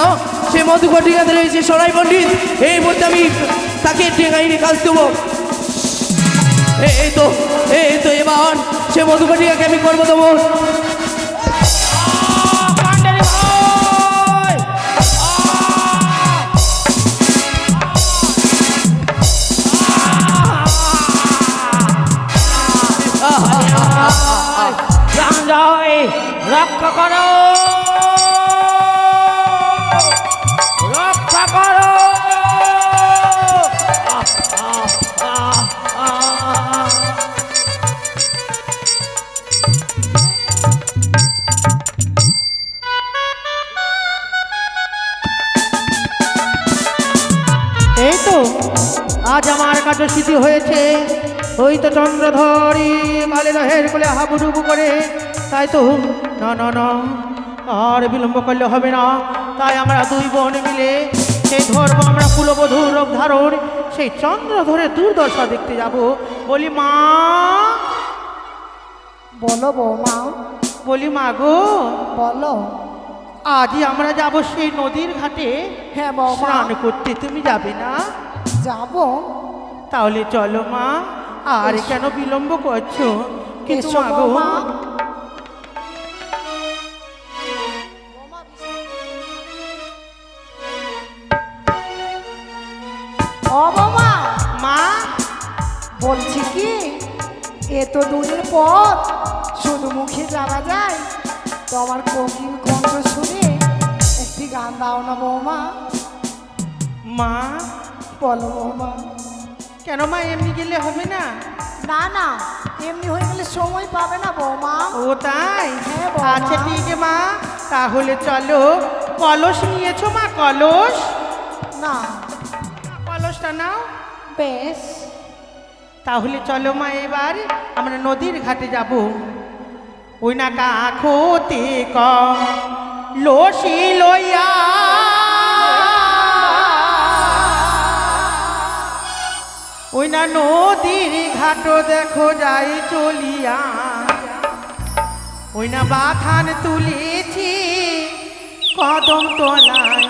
সেই মধুকাটিকাতে রয়েছে সরাই পণ্ডিত। এই মুহূর্তে আমি তাকে টেঙ্গাই নিয়ে কাজ দেবো। এই তো এবার সে মধুকাটিকাকে আমি করবো দেবো। পান্ডারি ভাই! প্রাণ যায়, রক্ষা করো, রক্ষা করো! এই তো আজ আমার কাছে স্মৃতি হয়েছে, ওই তো চন্দ্রধরী কালিদহের কোলে হাবুডুবু করে। তাই তো না না না, আর বিলম্ব করলে হবে না। তাই আমরা দুই বোন মিলে সেই ধর্ম আমরা কুলবধূর রূপ ধারণ সেই চন্দ্রধরের দুর্দশা দেখতে যাব। বলি মা, বলো বৌমা, বলি মা গো, বলো। আজই আমরা যাব সেই নদীর ঘাটে হ্যাঁ বৌমা, স্নান করতে, তুমি যাবে না? যাবো। তাহলে চলো মা, আর কেন বিলম্ব করছো? কিন্তু এসো মা গো, বৌমা। ও বৌমা, মা বলছি কি, এ তো দূরের পথ, শুধু মুখে যাওয়া যায়, তো আমার কোকিল কণ্ঠ শুনে একটি গান দাও না বৌমা। মা বলো বৌমা। কেন মা, এমনি গেলে হবে না? না না, এমনি হয়ে গেলে সময় পাবে না বৌমা। ও তাই? হ্যাঁ বৌমা। আচ্ছা ঠিক আছে মা, তাহলে চলো। কলস নিয়েছো মা? কলস, না, কলসটা নাও। বেশ। তাহলে চলো মা, এবার আমরা নদীর ঘাটে যাব। ওই না কাখতে লসি লইয়া ওই না নদীর ঘাট দেখো যাই চলিয়া। ওই না বাথান তুলেছি কদম তলায়,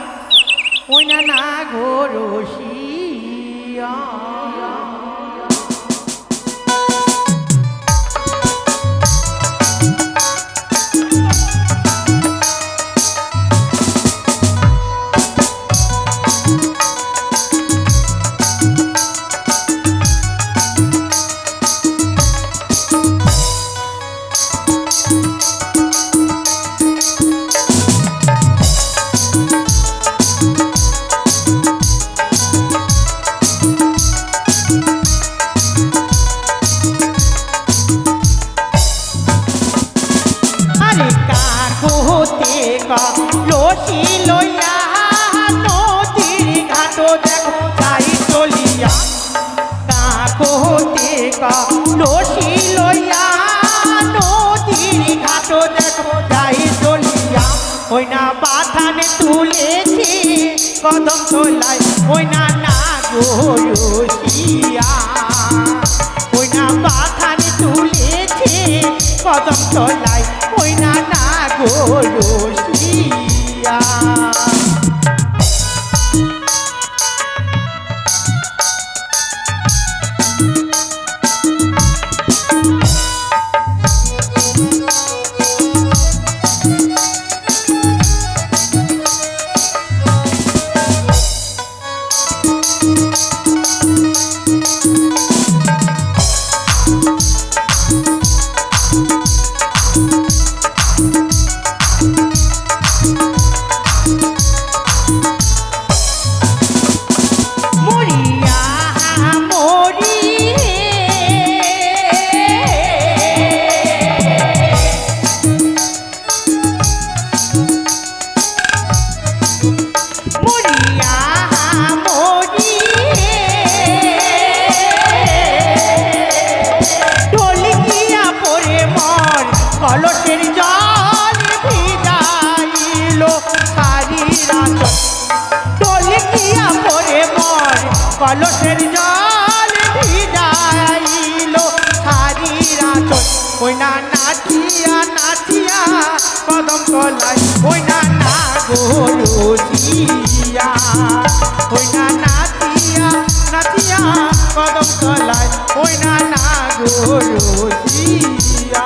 ওই না না ঘোরসিয়া। লসি লইয়া নদীর ঘাট দেখো যাই চলিয়া। কাকতে লসি লইয়া নদীর ঘাট দেখো যাই চলিয়া। ওই না বাথান তুলেছি কদম তোলায়, ওই না না গোরসিয়া। ওই না বাথান তুলেছি কদম তোলায়, ওই না না গোরসিয়া। কলসের জল ভিজাইলো হারিরা টলিকিয়া পরে মন, কলসের জল ভিজাইলো হারিরা ওই না নাচি কদম তলায় ওই না না গো রসিয়া।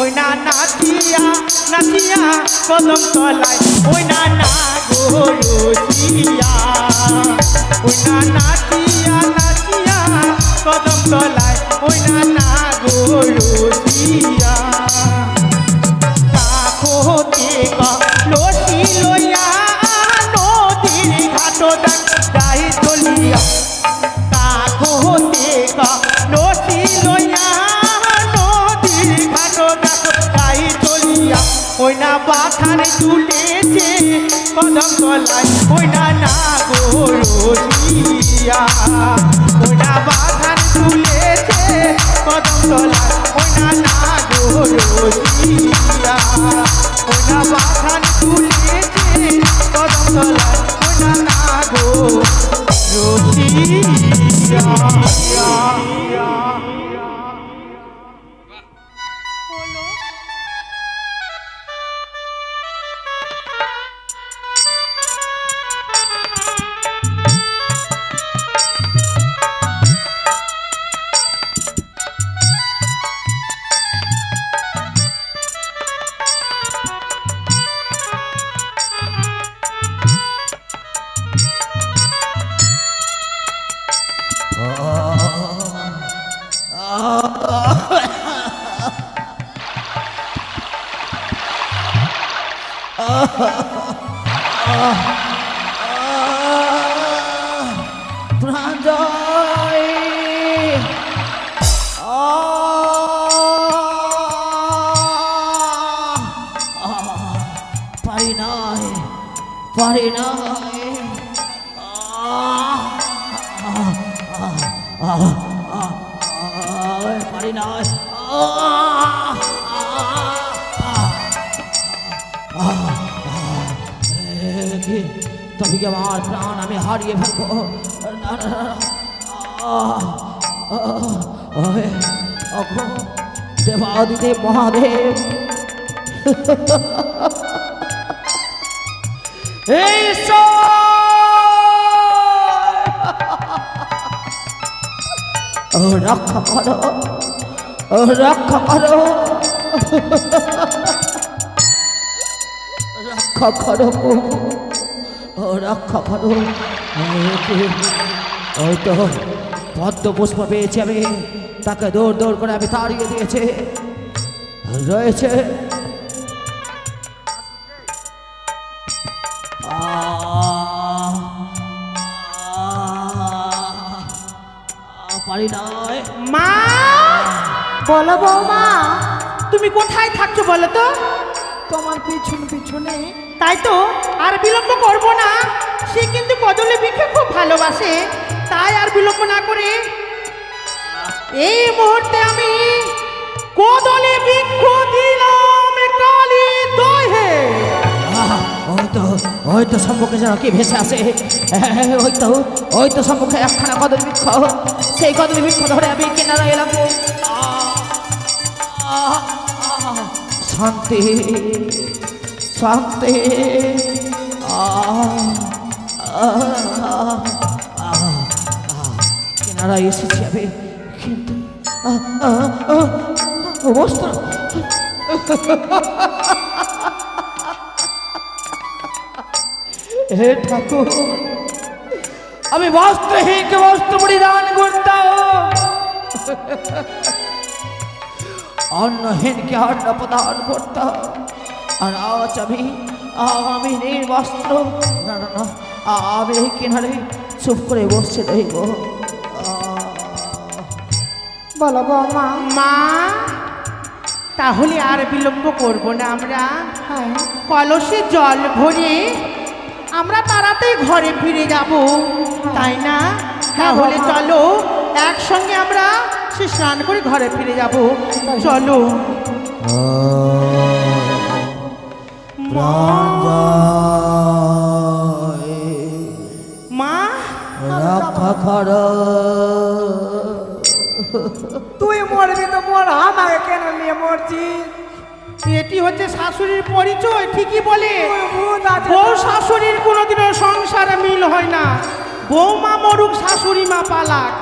ওই না নাচিয়া নাচিয়া কদম তলায় ওই না না গো রসিয়া। ওই না নাচিয়া নাচিয়া কদম তলায় ওই না না গো রসিয়া। কাকতে লসি লইয়া নদীর ঘাট যাই চলিয়া। কাকতে লসি লইয়া ওই না বাখান তুলেছে কদম তলায় ওই না না গো রসিয়া। ওই না বাখান তুলেছে কদম তলায় ওই না না গো রসিয়া। ওই না বাখান তুলেছে কদম তলায় ওই না না গো রসিয়া। প্রাণ যায় পারি নাই পারি নাই পারি নাই। তবে কি আমার প্রাণ আমি হারিয়ে ফেলবো? দেবাদিদেব মহাদেব রক্ষা করো রক্ষা করো রক্ষা করো রক্ষা করো। ওই তো পদ্ম পুষ্প পেয়েছি আমি, তাকে দৌড় দৌড় করে আমি তাড়িয়ে দিয়েছি। রয়েছে পারি নয়। মা বলো বৌমা, তুমি কোথায় থাকছো বলো তো? তোমার পিছন পিছনে। তাই তো আর বিলম্ব করব না। সে কিন্তু কদলে বৃক্ষ খুব ভালোবাসে, তাই আর বিলম্ব না করে এই মুহূর্তে আমি কদলে বৃক্ষ দিলাম কালী দহে। ওই তো সম্মুখে যেন কি ভেসে আসে। ওই তো সম্মুখে একখানা কদল বৃক্ষ। সেই কদল বৃক্ষ ধরে আমি কিনারা এলাম। শান্তি শান্তি। কিনারা এসেছি আমি, কিন্তু অবস্থা হে ঠাকুর, আমি বস্ত্রহীনকে বস্ত্র পরিধান করতাম, অন্নহীনকে অন্ন প্রদান করতাম, আর আজ আমি নির্বস্ত্র। না না না, আমি এই কিনারে চুপ করে বসে রইব। বলো বৌমা। মা, তাহলে আর বিলম্ব করব না, আমরা হ্যাঁ, কলসে জল ভরে আমরা তাড়াতাড়ি ঘরে ফিরে যাব, তাই না? তাহলে বাবা। চলো একসঙ্গে আমরা সে স্নান করে ঘরে ফিরে যাব, চলো। মা, রক্ষা কর। তুই মরবি তো মর, আমাকে কেন নিয়ে মরছিস? এটি হচ্ছে শাশুড়ির পরিচয়, ঠিকই বলে। তুই ভূত আছে বউ তো। শাশুড়ির কোনোদিনও সংসারে মিল হয় না। বৌমা মরুক, শাশুড়ি মা পালাক।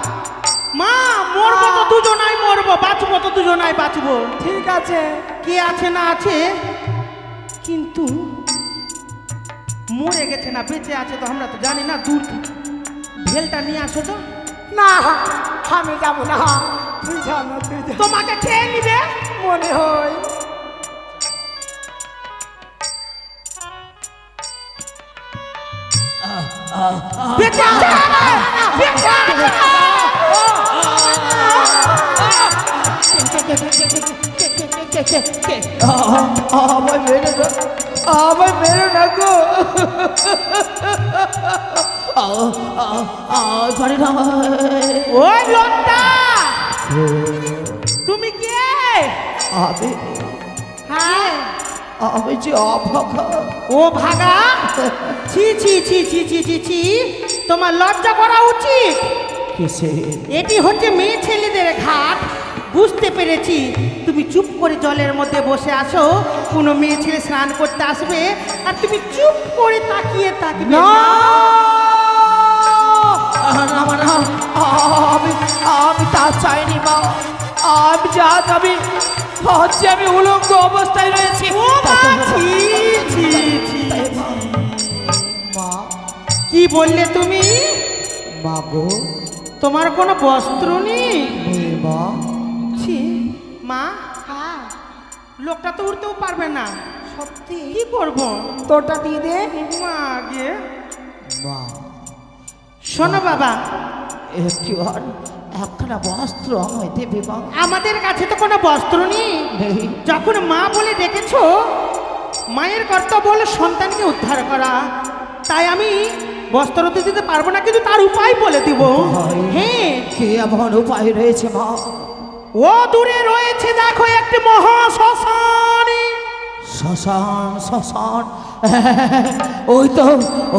মা, মরবো তো দুজনাই মরবো, বাঁচবো তো দুজনাই বাঁচবো। ঠিক আছে, কে আছে না আছে, কিন্তু মরে গেছে না বেঁচে আছে তো আমরা তো জানি না। দূর থেকে ঢেলটা নিয়ে আসো তো। না আমি যাবো না, তুই যা না, তুই যা। তোমাকে খেয়ে নিবে মনে হয় বেঁচে আছে, বেঁচে আছে। আমায় মেরে না, আমায় মেরে না গো। জানি না। ওই লোকটা, তুমি কে? আমি হ্যাঁ, আমি যে অভাগা। ও ভাগা, ছি ছি ছি ছি ছি ছি ছি, তোমার লজ্জা করা উচিত। কিসে? এটি হচ্ছে মেয়ে ছেলেদের ঘাট, বুঝতে পেরেছি। তুমি চুপ করে জলের মধ্যে বসে আসো, কোনো মেয়ে ছেলে স্নান করতে আসবে আর তুমি চুপ করে তাকিয়ে থাকবে। না, না, আমি তা চাইনি মা। আমি যা যাবি হচ্ছে, আমি উলঙ্গ অবস্থায় রয়েছি। ও মা, ছি, ছি, ছি। মা, কি বললে তুমি? মা গো, তোমার কোনো বস্ত্র নেই? নেই মা। ছি, মা, হ্যাঁ লোকটা তো উঠতেও পারবে না। সত্যি, কি করব? তোরটা দিয়ে দে। মা গিয়ে মা, শোনো বাবা, একটিবার একখানা বস্ত্র আমায় দেবে মা? আমাদের কাছে তো কোনো বস্ত্র নেই। নেই। যখন মা বলে ডেকেছো, মায়ের কর্তব্য হলো সন্তানকে উদ্ধার করা, তাই আমি বস্ত্র তো দিতে পারবো না, কিন্তু তার উপায় বলে দিব। উপায়? হ্যাঁ, কি এমন উপায় রয়েছে মা? ও দূরে রয়েছে দেখো একটি মহা শ্মশান। শ্মশান, শ্মশান,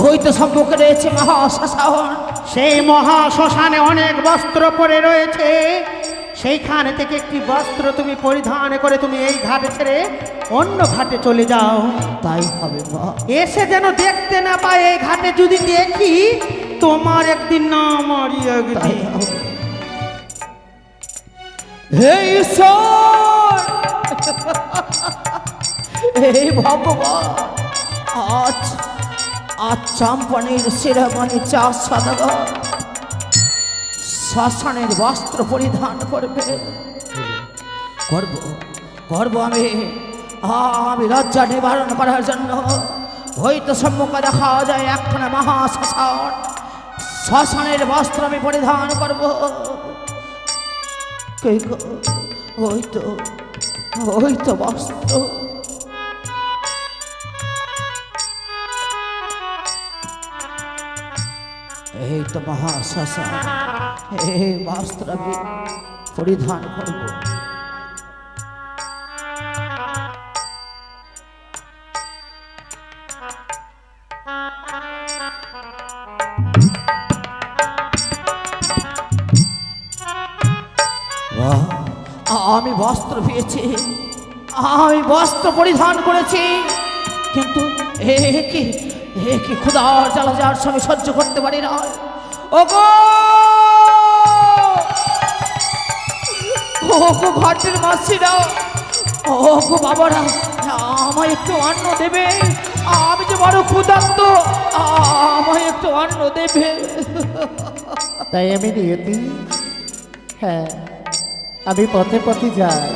ওই তো সম্মুখে রয়েছে মহা শ্মশান। সেই মহা শ্মশানে অনেক বস্ত্র পরে রয়েছে। সেইখান থেকে একটি বস্ত্র তুমি পরিধান করে তুমি এই ঘাটে ছেড়ে অন্য ঘাটে চলে যাও। তাই হবে মা। এসে যেন দেখতে না পায়, এই ঘাটে যদি দেখি তোমার একদিন না আমারই তাই একদিন। হবে। হে ঈশ্বর, হে ভগবান, আজ চাম্পানির শিরোমণি চা সদাগর শ্মশানের বস্ত্র পরিধান করবে। করব আমি লজ্জা নিবারণ করার জন্য। হয়তো সম্মুখে দেখা যায় একখানা মহা শ্মশান, শ্মশানের বস্ত্র আমি পরিধান করব। ওই তো বস্ত্র। এই তো মহা শ্মশান, এই বস্ত্র আমি পরিধান করব। আমি বস্ত্র পেয়েছি, আমি বস্ত্র পরিধান করেছি, কিন্তু এ কি ক্ষুধার জ্বালা যার সঙ্গে সহ্য করতে পারি না। ওগো ঘাটের মাসিরা, ওগো বাবারা, আমায় একটু অন্ন দেবে, আমি যে বড় ক্ষুধার্ত, আমায় একটু অন্ন দেবে। তাই আমি নিয়তি, হ্যাঁ আমি পথে পথে যাই,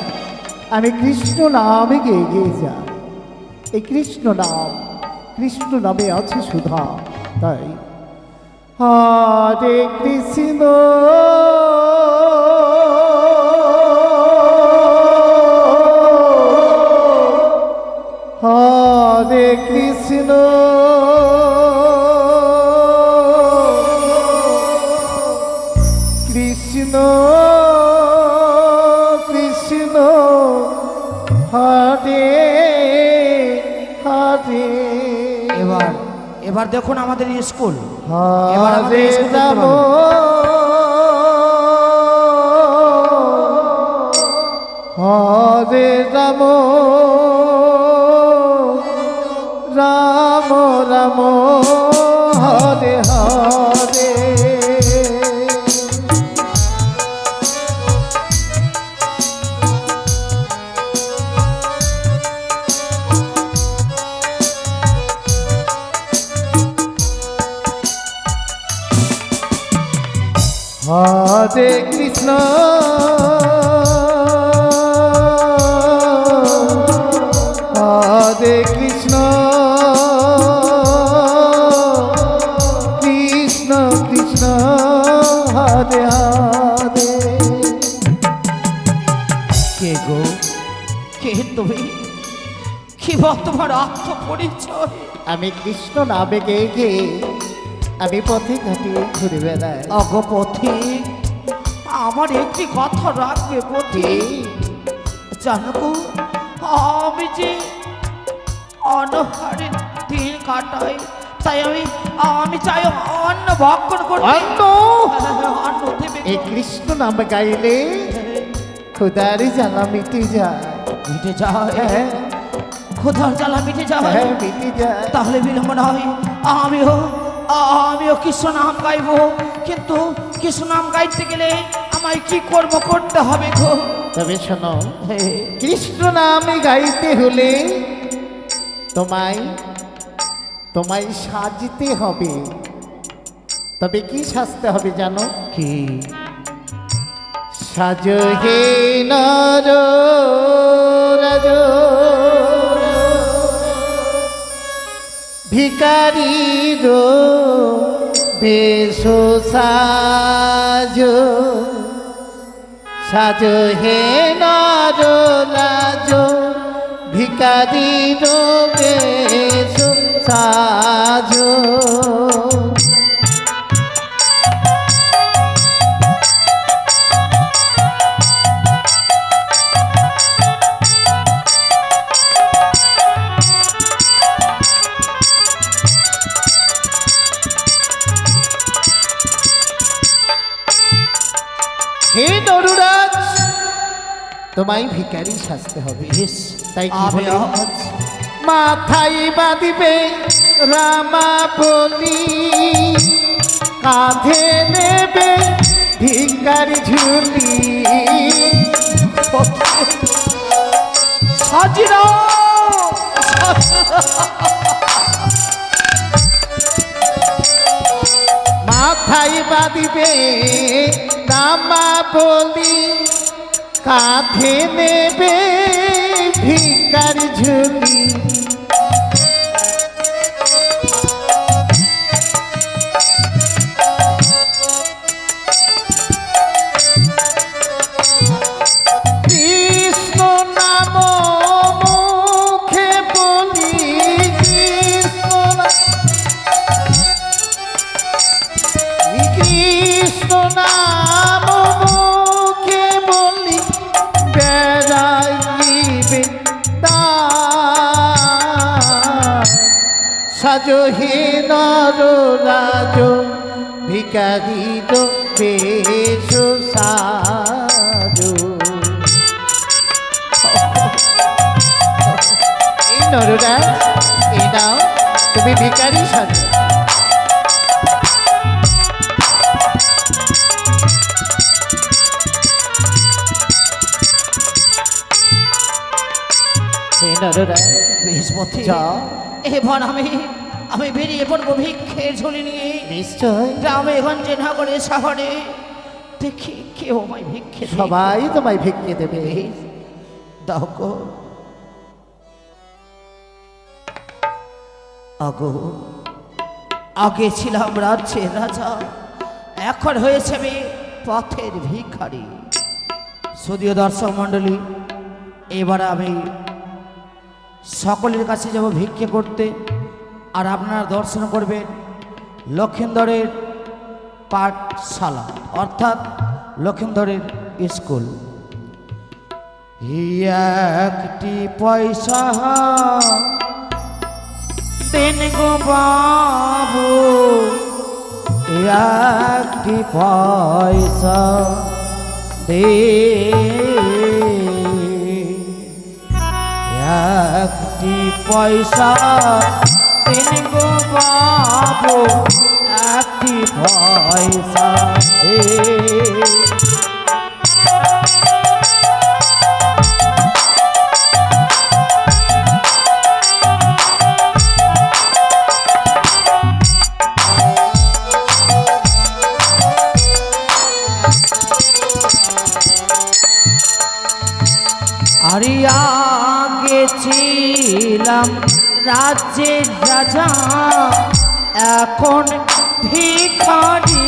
আমি কৃষ্ণ নামে গেয়ে গিয়ে যাই। এই কৃষ্ণ নামে আছে সুধা। তাই হরে কৃষ্ণ হরে কৃষ্ণ কৃষ্ণ কৃষ্ণ হরে হরে। এবার দেখুন আমাদের স্কুল, এবার আমাদের হরে স্কুল দেখতে রাম পাবেন। হরে রাম রাম রাম হরে হরে। হরে কৃষ্ণ হরে কৃষ্ণ কৃষ্ণ কৃষ্ণ হরে হরে। কে গো, কে তুমি? কি তোমার আত্মপরিচয়? আমি কৃষ্ণ নামে গেয়ে গিয়ে আমি পথে ঘাটে ঘুরে বেড়াই। অগপথে আমার একটি কথা রাখবে পথে। জানো গো, আমি যে অনহারে দিন কাটাই, তাই আমি চাই অন্ন ভক্ষণ করতে। অন্ন দেবে। এই কৃষ্ণ নাম গাইলে খুদারি জ্বালা মিটে যায়। মিটে যায়, হ্যাঁ খোদার জ্বালা মিটে যায়। হ্যাঁ মিটে যায়। তাহলে বিলম্ব নয়, আমিও কৃষ্ণ নাম গাইবো। কিন্তু কৃষ্ণ নাম গাইতে গেলে আমায় কি কর্ম করতে হবে গো? তবে শোনো, কৃষ্ণ নামে গাইতে হলে তোমায় সাজতে হবে। তবে কি সাজতে হবে জানো? কি? সাজ হে নর রাজ ভিকারি গো বেশ সাজ। সাজ হে নর রাজ ভিকারি গো বেশ সাজ। হে নরুরাজ, তোমায় ভিখারি সাজতে হবে। তাই কি আমি বলে? মাথায় বাঁধিবে রামা বলি, কাঁধে নেবে ভিখারি ঝুলি। সাজিরা মাথায় বাঁধিবে রামা বলি, কাঁধে নেবে ভিখারি ঝুলি। কৃষ্ণ নাম মুখে বলি, কৃষ্ণ নাম মুখে বলি বেড়াইবে সাজহে নর রাজ ভিখারি বেশ সাজো। এই নররাজ, এই নাও তুমি ভিখারি সাজো। বেশ পথে যাও। এবার আমি বেরিয়ে পড়বো ভিক্ষের ঝুলি নিয়ে নিশ্চয় গ্রামে গঞ্জে নগরে শহরে দেখি কেউ আমায় ভিক্ষে দেয়। সবাই তোমায় ভিক্ষে দেবে। দাও গো। আগো আগে ছিলাম রাজ্যের রাজা, এখন হয়েছে আমি পথের ভিখারি। যদিও দর্শক মণ্ডলী, এবার আমি সকলের কাছে যাব ভিক্ষে করতে, আর আপনারা দর্শন করবেন লক্ষিন্দরের পাঠশালা অর্থাৎ লক্ষিন্দরের স্কুল। একটি পয়সা দেন গো বাবু, একটি পয়সা দে, একটি পয়সা দেন গো বাবু, একটি পয়সা দে। আরে আগে ছিলাম রাজ্যের রাজা, এখন ভিখারি।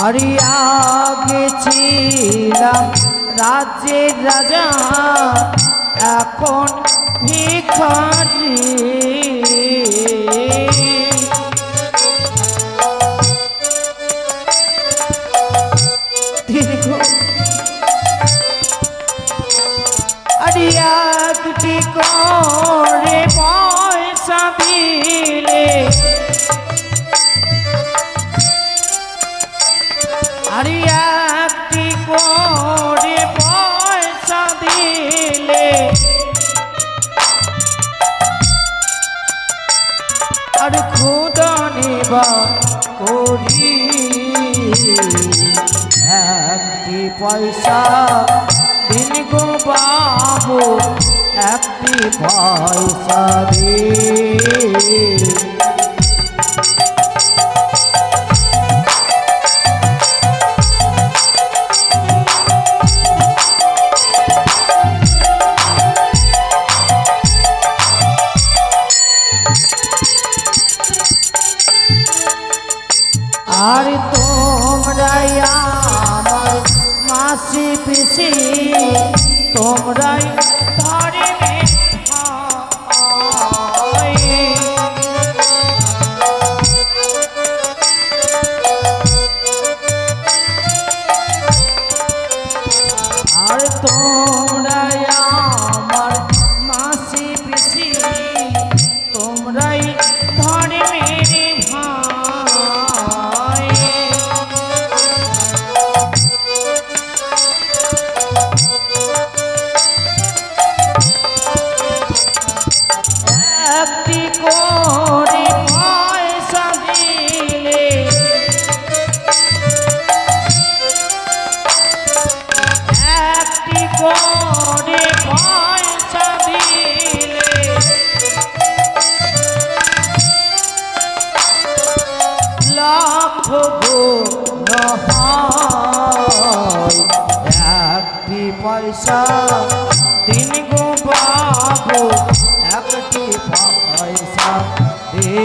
আরে আগে ছিলাম রাজ্যের রাজা, এখন ভিখারি। আরে একটি করে পয়সা দিলে, আরে একটি করে পয়সা দিলে, আর খোদা নেবা করি। একটি পয়সা দিন গো বাবু, একটি পয়সা দে। আর তোমরাই আমার মাসি পিসি, তোমরাই ধরে আর তোমরাই আমার মাসি পিসি, তোমরাই ধরে মেরে ভাই। একটি করে পয়সা দিলে, একটি করে পয়সা দিলে, লাখ গুণ হয়। একটি পয়সা দিন গো বাবু, একটি পয়সা দে।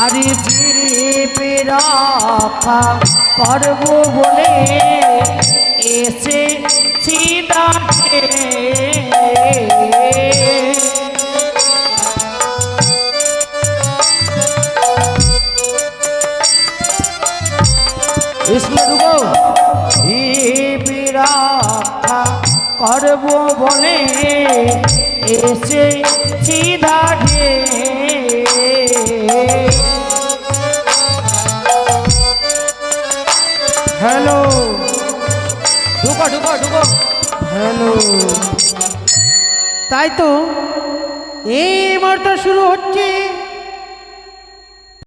আরে জীবে রক্ষা করবো বলে এসেছি দাঁড়ে, इसमें रुको। জীবে রক্ষা করবো বলে এসে সিধা ঢে হ্যালো ঢুকো ঢুকো ঢুকো হ্যালো, তাই তো এই মুহূর্তে শুরু হচ্ছে